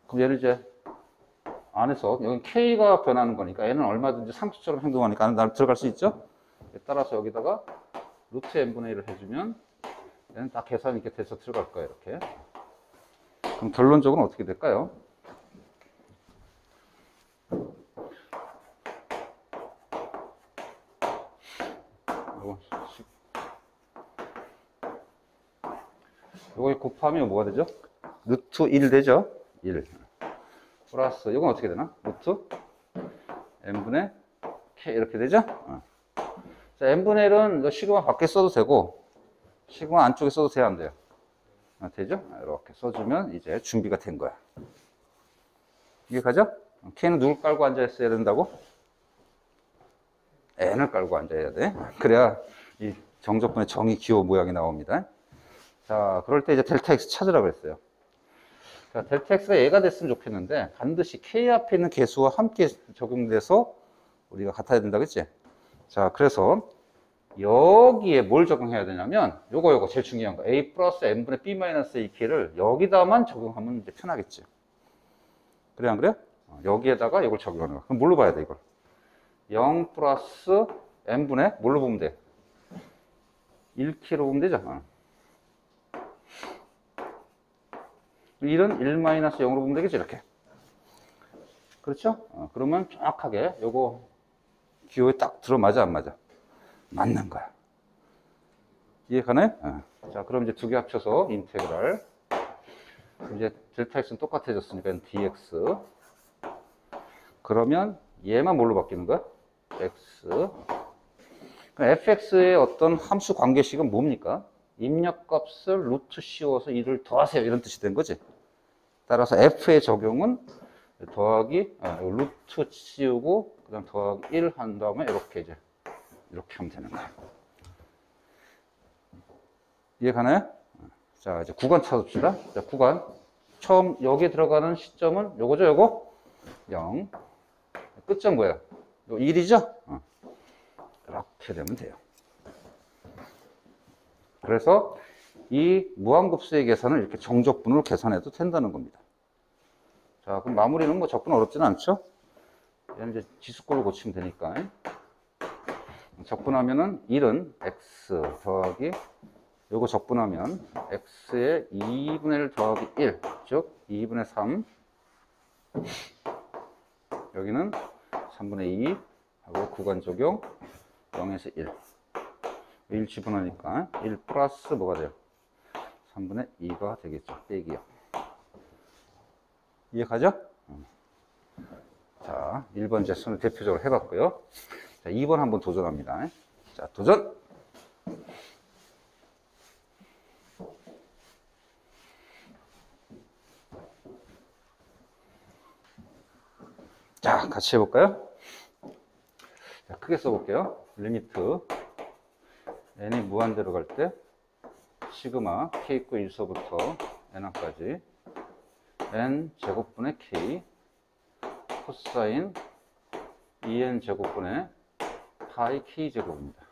그럼 얘를 이제, 안에서, 여기 k가 변하는 거니까, 얘는 얼마든지 상수처럼 행동하니까 나를 들어갈 수 있죠? 따라서 여기다가 루트 n분의 1을 해주면, 얘는 다 계산이 이렇게 돼서 들어갈 거예요, 이렇게. 그럼 결론적으로 어떻게 될까요? 요거 곱하면 뭐가 되죠? 루트 1 되죠? 1. 플러스, 이건 어떻게 되나? 루트 n분의 k 이렇게 되죠? 자, n분의 1은 시그마 밖에 써도 되고, 시그마 안쪽에 써도 돼요, 안 돼요? 되죠? 이렇게 써주면 이제 준비가 된 거야. 이게 가죠? k는 누굴 깔고 앉아 있어야 된다고? n을 깔고 앉아야 돼. 그래야 이 정적분의 정의 기호 모양이 나옵니다. 자, 그럴 때 이제 델타 x 찾으라고 했어요. 자, 델타 x가 얘가 됐으면 좋겠는데 반드시 k 앞에 있는 개수와 함께 적용돼서 우리가 같아야 된다고 했지? 자, 그래서 여기에 뭘 적용해야 되냐면 요거 제일 중요한 거 a 플러스 n분의 b 마이너스 a k를 여기다만 적용하면 이제 편하겠지. 그래 안 그래? 여기에다가 이걸 적용하는 거야. 그럼 뭘로 봐야 돼 이걸? 0 플러스 n분의 뭘로 보면 돼? 1k로 보면 되죠. 1은 1 마이너스 0으로 보면 되겠지 이렇게. 그렇죠? 그러면 정확하게 요거 기호에 딱 들어맞아 안 맞아? 맞는 거야. 이해 가나요? 자, 그럼 이제 두 개 합쳐서 인테그랄. 이제 델타 x는 똑같아졌으니까 dx. 그러면 얘만 뭘로 바뀌는 거야? x. 그럼 fx의 어떤 함수 관계식은 뭡니까? 입력값을 루트 씌워서 1을 더하세요. 이런 뜻이 된 거지. 따라서 f의 적용은 더하기, 루트 씌우고, 그 다음 더하기 1 한 다음에 이렇게 이제, 이렇게 하면 되는 거야. 이해 가나요? 자, 이제 구간 찾읍시다. 자, 구간. 처음 여기에 들어가는 시점은 요거죠, 요거? 0. 끝점 뭐야? 요 1이죠? 이렇게 되면 돼요. 그래서 이 무한급수의 계산을 이렇게 정적분으로 계산해도 된다는 겁니다. 자, 그럼 마무리는 뭐 적분 어렵지는 않죠? 얘는 이제 지수꼴로 고치면 되니까. 적분하면은 1은 x 더하기 요거 적분하면 x의 2분의 1 더하기 1, 즉 2분의 3. 여기는 3분의 2 하고 구간 적용 0에서 1. 1 집어넣으니까 1 플러스 뭐가 돼요? 3분의 2가 되겠죠. 빼기요. 이해 가죠? 자, 1번 제수는 대표적으로 해봤고요. 자, 2번 한번 도전합니다. 자, 도전! 자, 같이 해볼까요? 자, 크게 써볼게요. 리미트 n이 무한대로 갈 때 시그마 k 있고 1서부터 n까지 n 제곱분의 k 코사인 2n 제곱분의 파이 k 제곱입니다.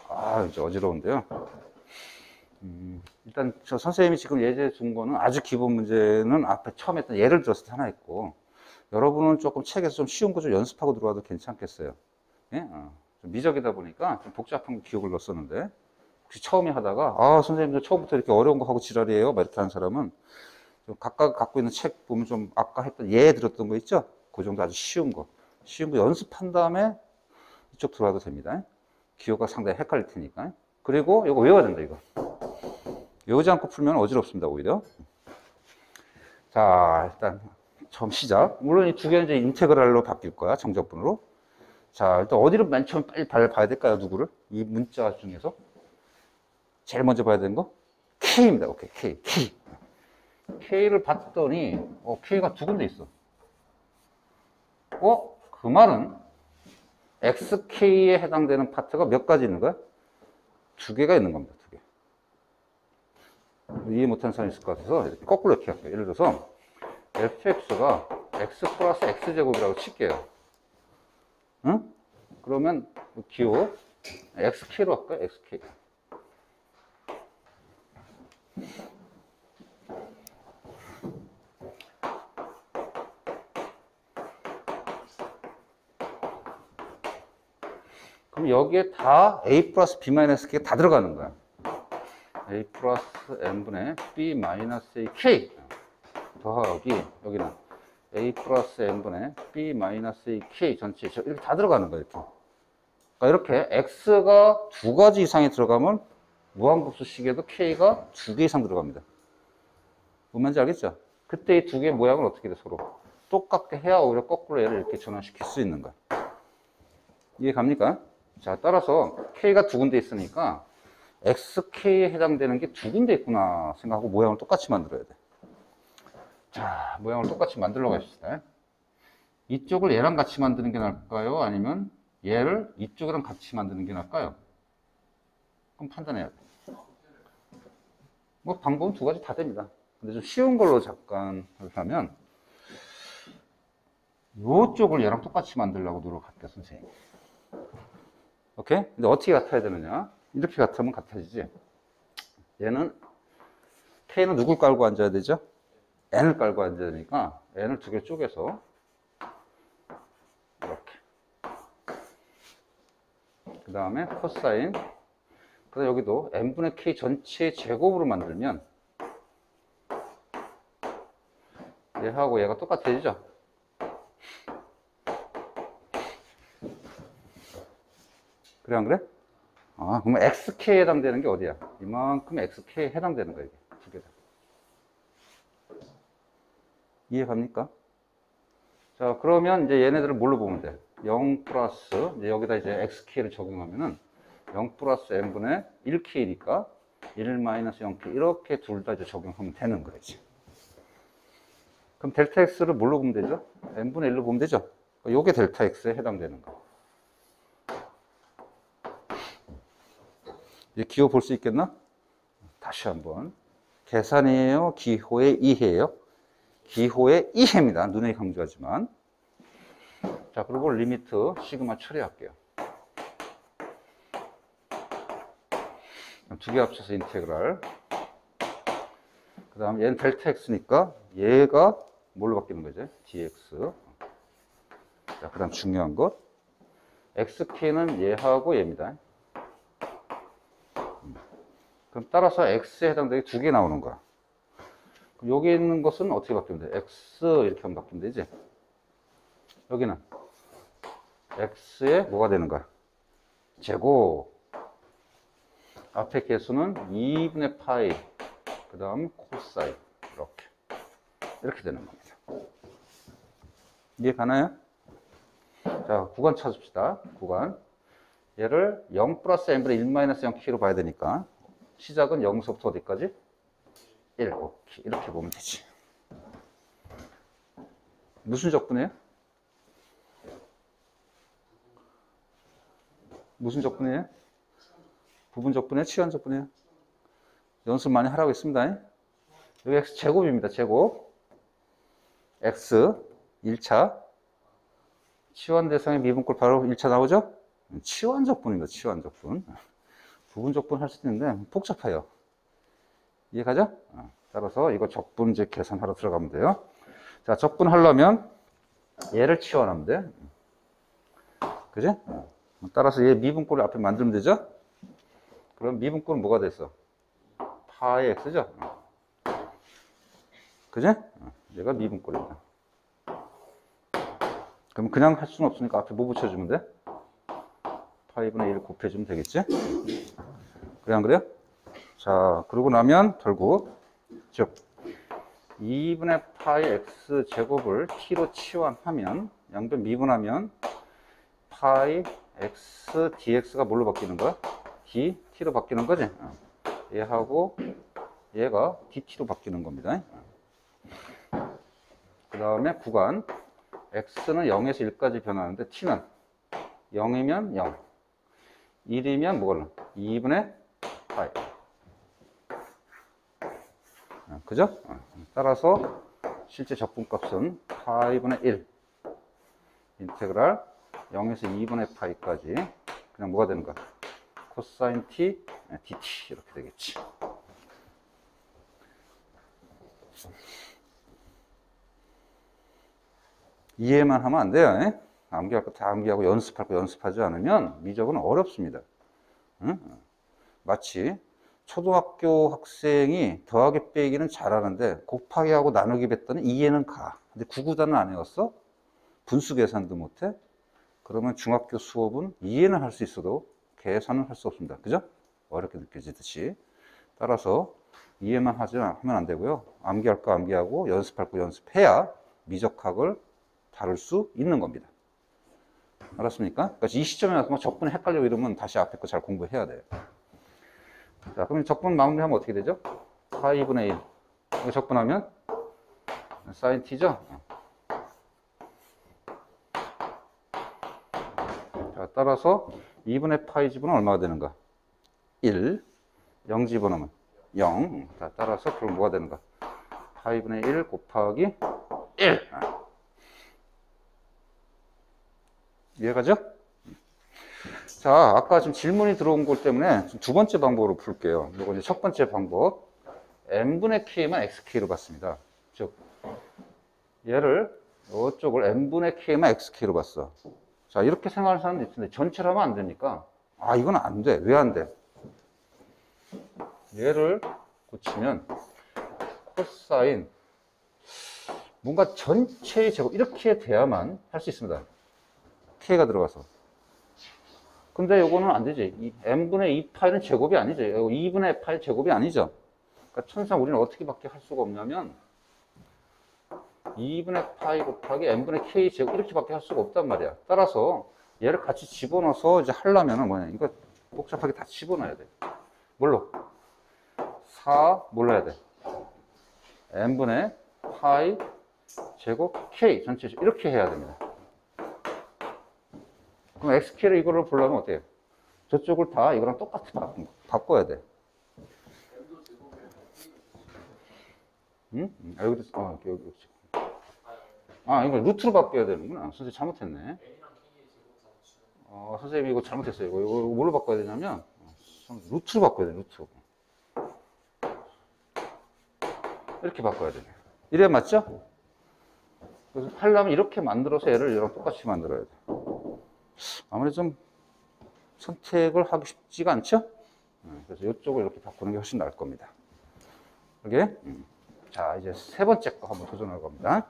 아, 이제 어지러운데요. 일단 저 선생님이 지금 예제 준 거는 아주 기본 문제는 앞에 처음 했던 예를 들었을 때 하나 있고, 여러분은 조금 책에서 좀 쉬운 거 좀 연습하고 들어와도 괜찮겠어요. 예? 좀 미적이다 보니까 좀 복잡한 거 기억을 넣었었는데, 혹시 처음에 하다가, 아, 선생님들 처음부터 이렇게 어려운 거 하고 지랄이에요? 막 이렇게 하는 사람은 좀 각각 갖고 있는 책 보면 좀 아까 했던 예 들었던 거 있죠? 그 정도 아주 쉬운 거 연습한 다음에 이쪽 들어와도 됩니다. 기호가 상당히 헷갈릴 테니까. 그리고 이거 외워야 된다, 이거. 외우지 않고 풀면 어지럽습니다, 오히려. 자, 일단 처음 시작. 물론 이 두 개는 이제 인테그랄로 바뀔 거야, 정적분으로. 자, 일단 어디를 맨 처음 빨리 봐야 될까요, 누구를? 이 문자 중에서. 제일 먼저 봐야 되는 거? K입니다. 오케이, K. K를 봤더니, K가 두 군데 있어. 그 말은 XK에 해당되는 파트가 몇 가지 있는 거야? 두 개가 있는 겁니다, 두 개. 이해 못하는 사람이 있을 것 같아서 이렇게 거꾸로 이렇게 할게요. 예를 들어서 fx가 x 플러스 x제곱이라고 칠게요. 응? 그러면 기호 xk로 할까요? xk. 그럼 여기에 다 a 플러스 b 마이너스 k가 다 들어가는 거야. a 플러스 n분의 b 마이너스 k 더하기 여기는 a 플러스 n분의 b 마이너스 k 전체 이렇게 다 들어가는 거야. 이렇게. 그러니까 이렇게 x가 두 가지 이상이 들어가면 무한급수식에도 k가 두 개 이상 들어갑니다. 뭔 말인지 알겠죠? 그때 이 두 개의 모양은 어떻게 돼? 서로 똑같게 해야 오히려 거꾸로 얘를 이렇게 전환시킬 수 있는 거야. 이해 갑니까? 자, 따라서 k가 두 군데 있으니까 xk에 해당되는 게 두 군데 있구나 생각하고 모양을 똑같이 만들어야 돼. 자, 모양을 똑같이 만들려고 했습니다. 이쪽을 얘랑 같이 만드는 게 나을까요? 아니면 얘를 이쪽이랑 같이 만드는 게 나을까요? 그럼 판단해야 돼. 뭐 방법은 두 가지 다 됩니다. 근데 좀 쉬운 걸로 잠깐 하면 이쪽을 얘랑 똑같이 만들려고 노력할게요, 선생님. 오케이? 근데 어떻게 같아야 되느냐? 이렇게 같으면 같아지지. 얘는 K는 누굴 깔고 앉아야 되죠? N을 깔고 앉아야 되니까 N을 두 개 쪼개서 이렇게. 그 다음에 코사인. 그다음 여기도 n분의 k 전체 제곱으로 만들면 얘하고 얘가 똑같아지죠? 그래 안 그래? 아, 그러면 xk에 해당되는 게 어디야? 이만큼 xk에 해당되는 거야, 이게 두 개 다. 이해 갑니까? 자, 그러면 이제 얘네들을 뭘로 보면 돼? 0 플러스, 이제 여기다 이제 xk를 적용하면은 0 플러스 n분의 1k니까 1 마이너스 0k 이렇게 둘 다 이제 적용하면 되는 거지. 그럼 델타 x를 뭘로 보면 되죠? n분의 1로 보면 되죠? 요게 델타 x에 해당되는 거. 이제 기호 볼 수 있겠나? 다시 한번. 계산이에요? 기호의 이해예요? 기호의 이해입니다. 눈에 강조하지만. 자, 그리고 리미트 시그마 처리할게요. 두 개 합쳐서 인테그랄. 그 다음 얘는 델타 x니까 얘가 뭘로 바뀌는 거죠? dx. 자, 그 다음 중요한 것. xk는 얘하고 얘입니다. 그럼 따라서 x에 해당되게 두 개 나오는 거야. 여기 있는 것은 어떻게 바뀌면 돼? x 이렇게 하면 바뀌면 되지? 여기는 x에 뭐가 되는 거야? 제곱. 앞에 개수는 2분의 파이. 그 다음 코사인. 이렇게 되는 겁니다. 이해 가나요? 자, 구간 찾읍시다. 구간. 얘를 0 플러스 n분의 1 마이너스 0k로 봐야 되니까 시작은 0서부터 어디까지? 1, 오케이. 이렇게 보면 되지. 무슨 적분이에요? 무슨 적분이에요? 부분 적분이에요? 치환 적분이에요? 연습 많이 하라고 했습니다. 여기 x 제곱입니다. 제곱. x 1차 치환 대상의 미분꼴 바로 1차 나오죠? 치환적분입니다. 치환적분. 부분적분 할 수도 있는데 복잡해요. 이해가죠? 따라서 이거 적분 이제 계산하러 들어가면 돼요. 자, 적분하려면 얘를 치환하면 돼. 그지? 따라서 얘 미분꼴을 앞에 만들면 되죠? 그럼 미분꼴은 뭐가 됐어? 파이 x죠? 그지? 얘가 미분꼴입니다. 그럼 그냥 할 수는 없으니까 앞에 뭐 붙여주면 돼? 파이분의 1 곱해주면 되겠지? 그래, 안 그래요? 자, 그러고 나면 결국, 즉, 2분의 파이 x 제곱을 t로 치환하면, 양변 미분하면, 파이 x dx가 뭘로 바뀌는 거야? t로 바뀌는 거지? 얘하고 얘가 dt로 바뀌는 겁니다. 그 다음에 구간, x는 0에서 1까지 변하는데 t는 0이면 0, 1이면 뭐가 2분의 파이. 그죠? 따라서 실제 적분값은 파이분의 1 인테그랄 0에서 2분의 파이까지 그냥 뭐가 되는가? 코사인 t dt 이렇게 되겠지. 이해만 하면 안 돼요. 암기할 거 다 암기하고 연습할 거 연습하지 않으면 미적은 어렵습니다. 응? 마치 초등학교 학생이 더하기 빼기는 잘하는데 곱하기 하고 나누기 뱉더니 이해는 가. 근데 구구단은 안 해왔어? 분수 계산도 못해? 그러면 중학교 수업은 이해는 할 수 있어도 계산은 할 수 없습니다. 그죠? 어렵게 느껴지듯이. 따라서 이해만 하면 안 되고요. 암기할 거 암기하고 연습할 거 연습해야 미적학을 다룰 수 있는 겁니다. 알았습니까? 그러니까 이 시점에 와서 적분이 헷갈려 이러면 다시 앞에 거 잘 공부해야 돼요. 자, 그럼 적분 마무리하면 어떻게 되죠? 파이분의 1. 이거 적분하면 사인 t죠? 자, 따라서 2분의 파이 집어넣으면 얼마가 되는가? 1. 0 집어넣으면 0. 자, 따라서 그럼 뭐가 되는가? 파이분의 1 곱하기 1. 이해가죠? 자, 아까 지금 질문이 들어온 것 때문에 두 번째 방법으로 풀게요. 이거 이제 첫 번째 방법. n분의 k만 xk로 봤습니다. 즉, 얘를, 이쪽을 n분의 k만 xk로 봤어. 자, 이렇게 생각하는 사람도 있는데 전체로 하면 안 되니까. 아, 이건 안 돼. 왜 안 돼? 얘를 고치면 코사인, 뭔가 전체의 제곱, 이렇게 돼야만 할 수 있습니다. k가 들어가서. 근데 요거는 안 되지. 이 n분의 2파이는 제곱이 아니죠. 2분의 파이 제곱이 아니죠. 그러니까 천상 우리는 어떻게 밖에 할 수가 없냐면 2분의 파이 곱하기 n분의 k 제곱 이렇게 밖에 할 수가 없단 말이야. 따라서 얘를 같이 집어넣어서 이제 하려면은 뭐냐. 이거 복잡하게 다 집어넣어야 돼. 뭘로? 4 뭘로 해야 돼? n분의 파이 제곱 k 전체 이렇게 해야 됩니다. 그럼 xk를 이거를 보려면 어떻게 해요? 저쪽을 다 이거랑 똑같이 바꿔야 돼. 응? 여기도, 여기. 아, 이거 루트로 바꿔야 되는구나. 선생님 잘못했네. 선생님 이거 잘못했어요. 이거 뭘로 바꿔야 되냐면, 루트로 바꿔야 돼, 루트. 이렇게 바꿔야 돼. 이래야 맞죠? 그래서 하려면 이렇게 만들어서 얘를 얘랑 똑같이 만들어야 돼. 아무래도 좀 선택을 하기 쉽지가 않죠? 그래서 이쪽을 이렇게 바꾸는 게 훨씬 나을 겁니다. 이렇게. 자, 이제 세 번째 거 한번 도전할 겁니다.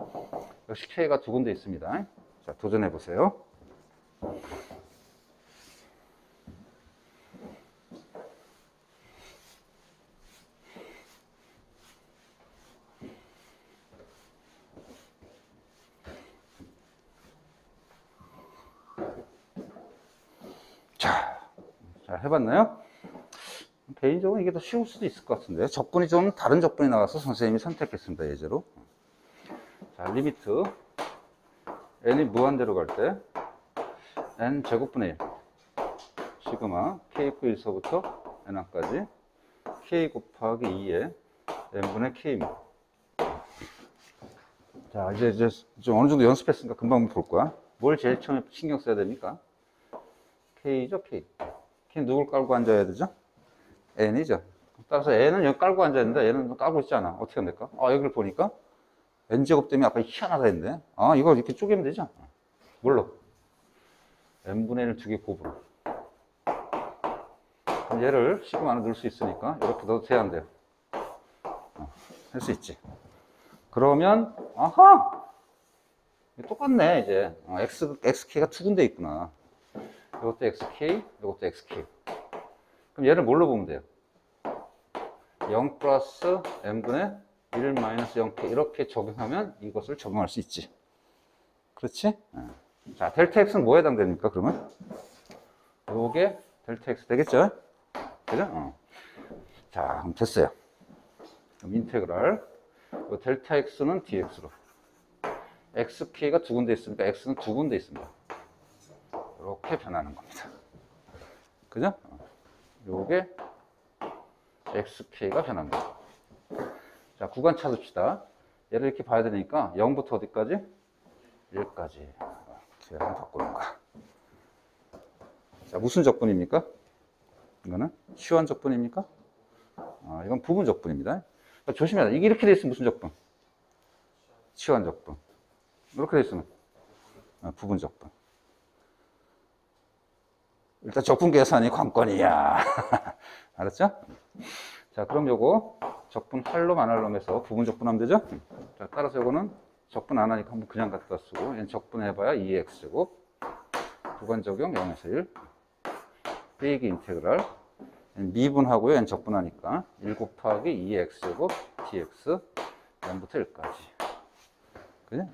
역시 K가 두 군데 있습니다. 자, 도전해 보세요. 자, 잘 해봤나요? 개인적으로 이게 더 쉬울 수도 있을 것 같은데 적분이 좀 다른 적분이 나와서 선생님이 선택했습니다. 예제로. 자, 리미트 n이 무한대로 갈 때 n 제곱분의 1 시그마 k-1서부터 n까지 k 곱하기 2에 n분의 k입니다. 자, 이제 좀 어느 정도 연습했으니까 금방 볼 거야. 뭘 제일 처음에 신경 써야 됩니까? K죠, K. K 누굴 깔고 앉아야 되죠? N이죠. 따라서 N은 여기 깔고 앉아야 된다. 얘는 깔고 있지 않아. 어떻게 하면 될까? 아, 여기를 보니까 N제곱 때문에 아까 희한하다 했는데. 아, 이거 이렇게 쪼개면 되죠? 뭘로? N분의 1을 2개 곱으로. 그럼 얘를 시그마 안에 넣을 수 있으니까 이렇게 넣어도 돼야 안 돼요? 할 수 있지. 그러면, 아하! 똑같네, 이제. XK가 두 군데 있구나. 이것도 XK, 이것도 XK. 그럼 얘를 뭘로 보면 돼요? 0 플러스 n분의 1 마이너스 0k. 이렇게 적용하면 이것을 적용할 수 있지. 그렇지? 자, 델타 x는 뭐에 해당됩니까, 그러면? 요게 델타 x 되겠죠? 그죠? 자, 그럼 됐어요. 그럼 인테그랄. 델타 x는 dx로. xk가 두 군데 있으니까 x는 두 군데 있습니다. 이렇게 변하는 겁니다. 그죠? 요게 xk가 변합니다. 자, 구간 찾읍시다. 얘를 이렇게 봐야 되니까 0부터 어디까지? 1까지. 이렇게 한번 바꾸는 거야. 자, 무슨 적분입니까? 이거는 시원 적분입니까? 아, 이건 부분 적분입니다. 그러니까 조심해야 돼. 이게 이렇게 돼 있으면 무슨 적분? 시원 적분. 이렇게 돼 있으면 부분 적분. 일단 적분 계산이 관건이야. 알았죠? 자, 그럼 요거 적분 할놈 안 할놈에서 부분 적분하면 되죠? 자, 따라서 요거는 적분 안 하니까 한번 그냥 갖다 쓰고, 얘는 적분해봐야 2x제곱, 구간 적용 0에서 1, 빼기 인테그랄, 미분하고요, 얘는 적분하니까 1 곱하기 2x제곱, dx, 0부터 1까지. 그죠?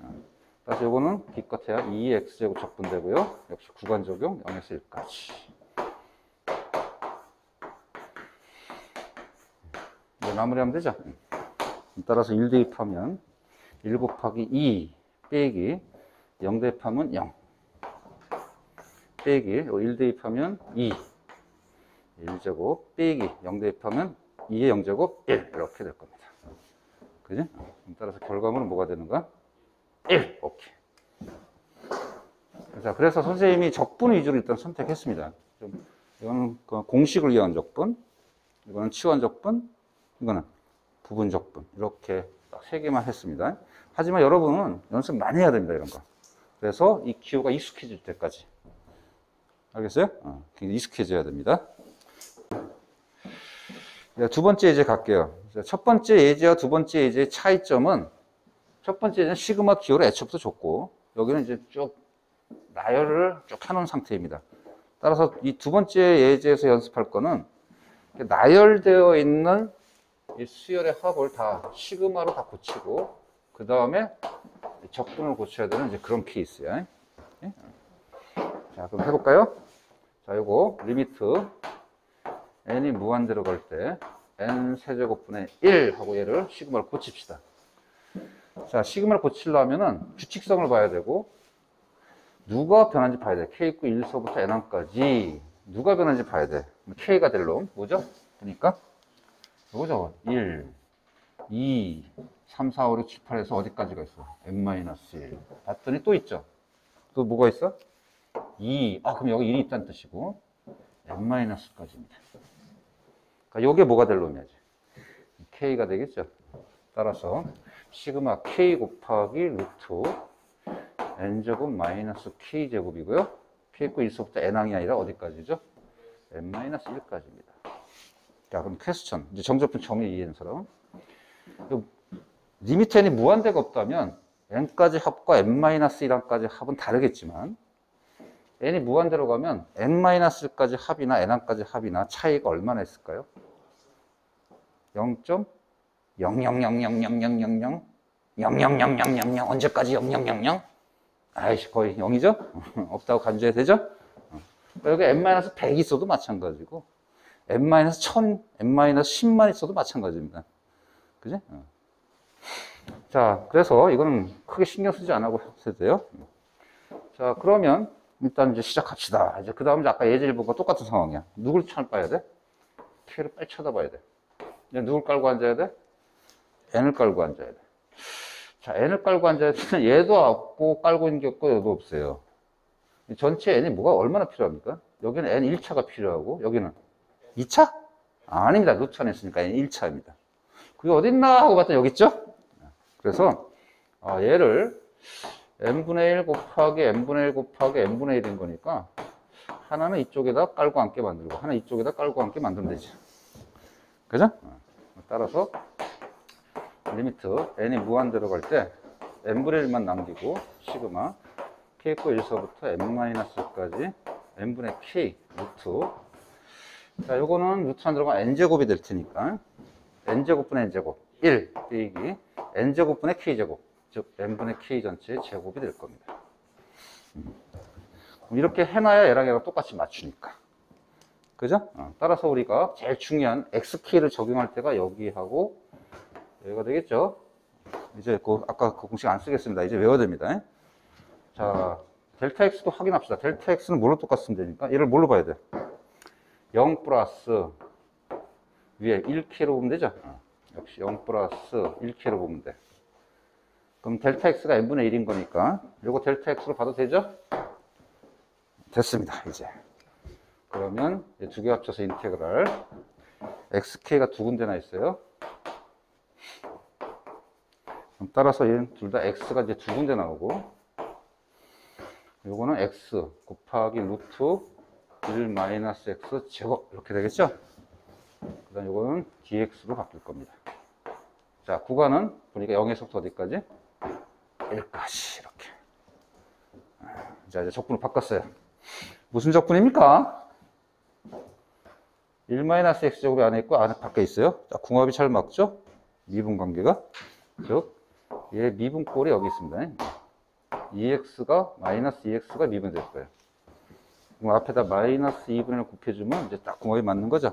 따라서 요거는 기껏해야 2x제곱 적분되고요, 역시 구간 적용 0에서 1까지. 마무리하면 되죠. 따라서 1 대입하면 1 곱하기 2 빼기 0 대입하면 0 빼기 1 대입하면 2 1제곱 빼기 0 대입하면 2의 0제곱 1 이렇게 될 겁니다. 그지? 따라서 결과물은 뭐가 되는가? 1. 오케이. 자, 그래서 선생님이 적분 위주로 일단 선택했습니다. 이거는 공식을 이용한 적분, 이거는 치환 적분, 이거는 부분 적분. 이렇게 딱 세 개만 했습니다. 하지만 여러분은 연습 많이 해야 됩니다, 이런 거. 그래서 이 기호가 익숙해질 때까지. 알겠어요? 익숙해져야 됩니다. 두 번째 예제 갈게요. 첫 번째 예제와 두 번째 예제의 차이점은, 첫 번째 예제는 시그마 기호를 애초부터 줬고, 여기는 이제 쭉 나열을 쭉 해놓은 상태입니다. 따라서 이 두 번째 예제에서 연습할 거는 나열되어 있는 이 수열의 합을 다 시그마로 다 고치고, 그 다음에 적분을 고쳐야 되는 이제 그런 케이스야. 자, 그럼 해볼까요? 자, 요거 리미트 n이 무한대로 갈 때 n 세제곱분의 1 하고 얘를 시그마로 고칩시다. 자, 시그마를 고치려면은 규칙성을 봐야 되고, 누가 변한지 봐야 돼. k 있고 1서부터 n1까지 누가 변한지 봐야 돼. k가 될 놈 뭐죠? 그러니까 요거죠. 1, 2, 3, 4, 5, 6, 7, 8에서 어디까지가 있어? n-1. 봤더니 또 있죠. 또 뭐가 있어? 2. 아, 그럼 여기 1이 있다는 뜻이고, n-까지입니다. 그러니까 요게 뭐가 될 놈이야지? k가 되겠죠. 따라서 시그마 k 곱하기 루트 n제곱 마이너스 k제곱이고요. k 있고 1서부터 n항이 아니라 어디까지죠? n-1까지입니다. 자, 그럼 퀘스천. 이제 정적분 정의 이해하는 사람. 리미트 n이 무한대가 없다면 n까지 합과 n-1항까지 합은 다르겠지만, n이 무한대로 가면 n-1까지 합이나 n항까지 합이나 차이가 얼마나 있을까요? 0.0000000000 000000 언제까지 0000? 아이씨, 거의 0이죠? 없다고 간주해야 되죠? 여기 n-100 있어도 마찬가지고, n-1000, n-10만 있어도 마찬가지입니다. 그지? 자, 그래서 이거는 크게 신경 쓰지 안 하고 해도 돼요. 자, 그러면 일단 이제 시작합시다. 이제 그 다음에 아까 예제 1번과 똑같은 상황이야. 누굴 봐야 돼? K를 빨리 쳐다봐야 돼. 이제 누굴 깔고 앉아야 돼? N을 깔고 앉아야 돼. 자, n을 깔고 앉아있으면 얘도 없고 깔고 있는 게 없고 얘도 없어요. 전체 n이 뭐가 얼마나 필요합니까? 여기는 n 1차가 필요하고 여기는 2차? 아, 아닙니다. 루트 안에 있으니까 n 1차입니다. 그게 어딨나 하고 봤더니 여기 있죠? 그래서 얘를 n분의 1 곱하기 n분의 1 곱하기 n분의 1인 거니까 하나는 이쪽에다 깔고 앉게 만들고 하나 이쪽에다 깔고 앉게 만들면 되지. 그죠? 따라서 리미트 n이 무한 들어갈 때 n분의 1만 남기고 시그마 k 코 1서부터 n-1까지 n분의 k 루트. 자, 요거는 루트 안 들어가면 n제곱이 될 테니까 n제곱분의 n제곱 1 빼기 n제곱분의 k제곱, 즉 n분의 k 전체의 제곱이 될 겁니다. 이렇게 해놔야 얘랑 얘랑 똑같이 맞추니까. 그죠? 따라서 우리가 제일 중요한 xk를 적용할 때가 여기하고 여기가 되겠죠? 이제 아까 그 공식 안 쓰겠습니다. 이제 외워야 됩니다. 자, 델타 x도 확인합시다. 델타 x는 뭘로 똑같으면 되니까 얘를 뭘로 봐야 돼? 0 플러스 위에 1k로 보면 되죠? 역시 0 플러스 1k로 보면 돼. 그럼 델타 x가 n분의 1인 거니까 요거 델타 x로 봐도 되죠? 됐습니다. 이제 그러면 두 개 합쳐서 인테그랄 xk가 두 군데나 있어요. 그럼 따라서 얘는 둘 다 x가 이제 두 군데 나오고 요거는 x 곱하기 루트 1 마이너스 x 제곱 이렇게 되겠죠? 그 다음 요거는 dx로 바뀔 겁니다. 자, 구간은 보니까 0에서부터 어디까지? 1까지 이렇게. 자, 이제 적분을 바꿨어요. 무슨 적분입니까? 1-x제곱이 안에 있고 안에 밖에 있어요. 자, 궁합이 잘 맞죠? 미분 관계가. 즉, 얘 미분꼴이 여기 있습니다. 2x가 마이너스 2x가 미분될 거예요. 그럼 앞에다 마이너스 2분의 1 곱해주면 이제 딱 궁합이 맞는 거죠.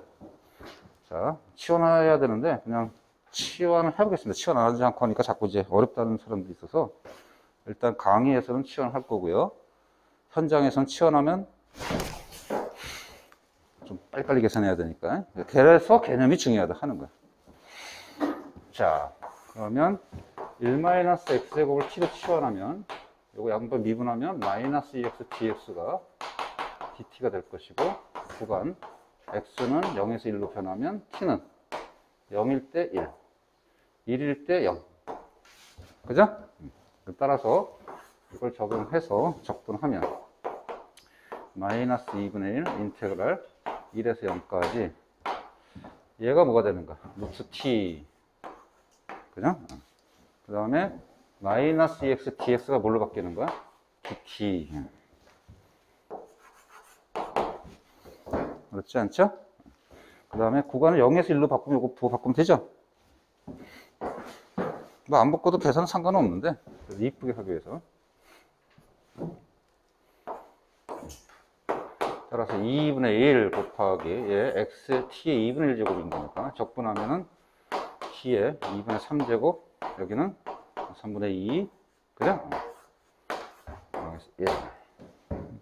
자, 치환해야 되는데 그냥 치환을 해보겠습니다. 치환 안 하지 않고 하니까 자꾸 이제 어렵다는 사람들이 있어서 일단 강의에서는 치환할 거고요. 현장에서는 치환하면 좀 빨리빨리 계산해야 되니까. 그래서 개념이 중요하다 하는 거야. 자, 그러면 1-x제곱을 t로 치환하면 요거 양변 미분하면 마이너스 2x dx가 dt가 될 것이고 구간 x는 0에서 1로 변하면 t는 0일 때 1, 1일 때 0. 그죠? 따라서 이걸 적용해서 적분하면 마이너스 2분의 1 인테그랄 1에서 0까지 얘가 뭐가 되는가? 루트 t. 그죠? 그 다음에 마이너스 2x dx가 뭘로 바뀌는 거야? dt. 그렇지 않죠? 그 다음에 구간을 0에서 1로 바꾸면 이거 부호 바꾸면 되죠? 뭐 안 바꿔도 계산은 상관없는데 이쁘게 하기 위해서. 따라서 2분의 1 곱하기 얘 x t의 2분의 1 제곱인 거니까 적분하면은 t의 2분의 3 제곱 여기는 3분의 2 그죠? 예.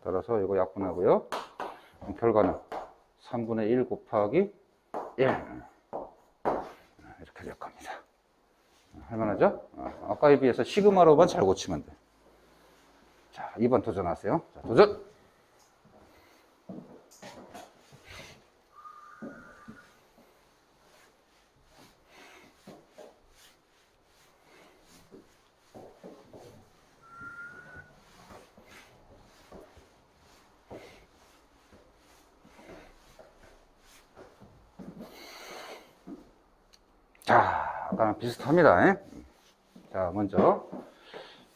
따라서 이거 약분하고요. 결과는 3분의 1 곱하기 1 이렇게 될 겁니다. 할만하죠? 아까에 비해서 시그마로만 잘 고치면 돼. 자, 2번 도전하세요. 자, 도전! 자, 아까랑 비슷합니다. 자, 먼저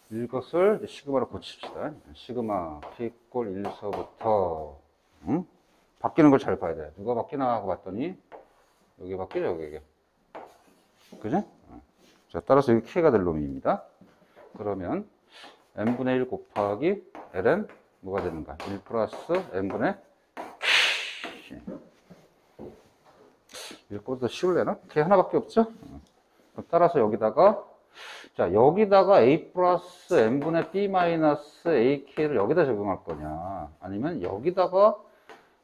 이것을 시그마로 고칩시다. 시그마 P꼴 1서부터 바뀌는 걸 잘 봐야 돼. 누가 바뀌나 하고 봤더니 여기 바뀌죠, 여기. 그죠? 자, 따라서 여기 K가 될 놈입니다. 그러면 n분의 1 곱하기 ln 뭐가 되는가? 1 플러스 n분의 K. 이거보다 더 쉬울래나? K 하나밖에 없죠? 따라서 여기다가 자, 여기다가 a 플러스 n분의 b 마이너스 ak를 여기다 적용할 거냐 아니면 여기다가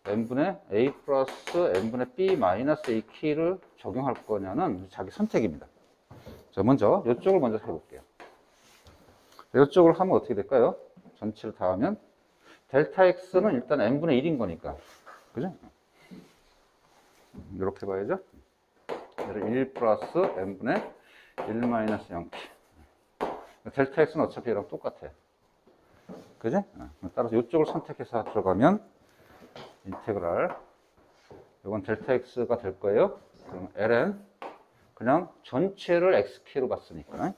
n분의 a 플러스 n분의 b 마이너스 ak를 적용할 거냐는 자기 선택입니다. 자, 먼저 이쪽을 먼저 해볼게요. 이쪽을 하면 어떻게 될까요? 전체를 다 하면 델타 x는 일단 n분의 1인 거니까, 그죠? 이렇게 봐야죠. 1 플러스 n분의 1 마이너스 0t. 델타 x는 어차피 얘랑 똑같아. 그지? 따라서 이쪽을 선택해서 들어가면 인테그랄, 이건 델타 x가 될 거예요. 그럼 ln, 그냥 전체를 xk로 봤으니까.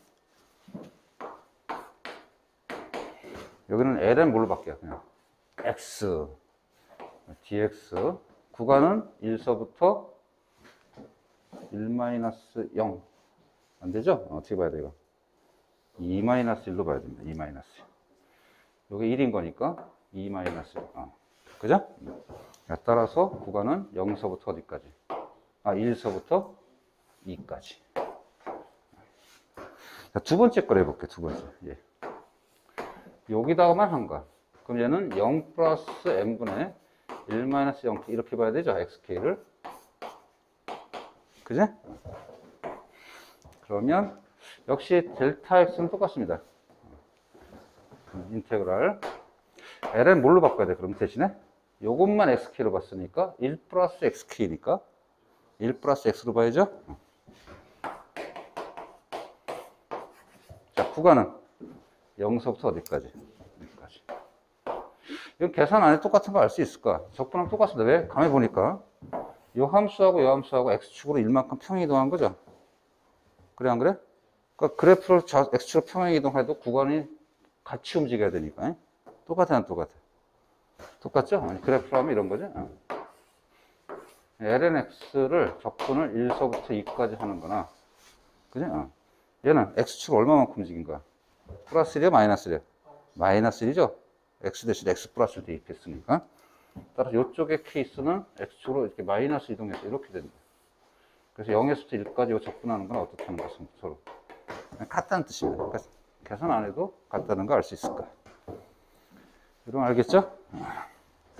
여기는 ln 뭘로 바뀌어요? 그냥 x, dx. 구간은 1서부터 1-0. 안 되죠? 어떻게 봐야 돼요? 2-1로 봐야 됩니다. 2-1. 요게 1인 거니까 2-1. 그죠? 따라서 구간은 0서부터 어디까지? 1서부터 2까지. 자, 두 번째 걸 해볼게요. 두 번째. 예. 여기다가만 한 거야. 그럼 얘는 0 플러스 n분의 1-0t 이렇게 봐야 되죠? xk를. 그죠? 그러면 역시 델타 x는 똑같습니다. 인테그랄 ln 뭘로 바꿔야 돼? 그럼 대신에 요것만 xk로 봤으니까 1 플러스 xk니까 1 플러스 x로 봐야죠. 자, 구간은 0서부터 어디까지? 여기까지. 이건 계산 안에 똑같은 거 알 수 있을까? 적분하면 똑같습니다. 왜? 가만히 보니까 요 함수하고 요 함수하고 x축으로 1만큼 평행이동한 거죠. 그래 안 그래? 그러니까 그래프를 x축으로 평행이동해도 구간이 같이 움직여야 되니까. 똑같아 안 똑같아? 똑같죠? 아니, 그래프로 하면 이런 거죠. lnx를 적분을 1서부터 2까지 하는 거나, 그죠? 얘는 x축 얼마만큼 움직인 거야? 플러스 1이야 마이너스 1이야? 마이너스 1이죠? x 대신 x 플러스를 대입했으니까. 따라서 이쪽의 케이스는 x축으로 이렇게 마이너스 이동해서 이렇게 됩니다. 그래서 0에서부터 1까지 적분하는 건 어떻다는 것은 서로 같다는 뜻입니다. 그러니까 계산 안 해도 같다는 거 알 수 있을 거야. 여러분 알겠죠?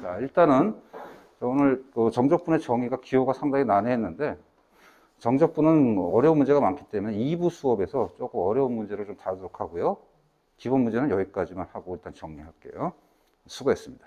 자, 일단은 오늘 정적분의 정의가 기호가 상당히 난해했는데, 정적분은 어려운 문제가 많기 때문에 2부 수업에서 조금 어려운 문제를 좀 다루도록 하고요. 기본 문제는 여기까지만 하고 일단 정리할게요. 수고했습니다.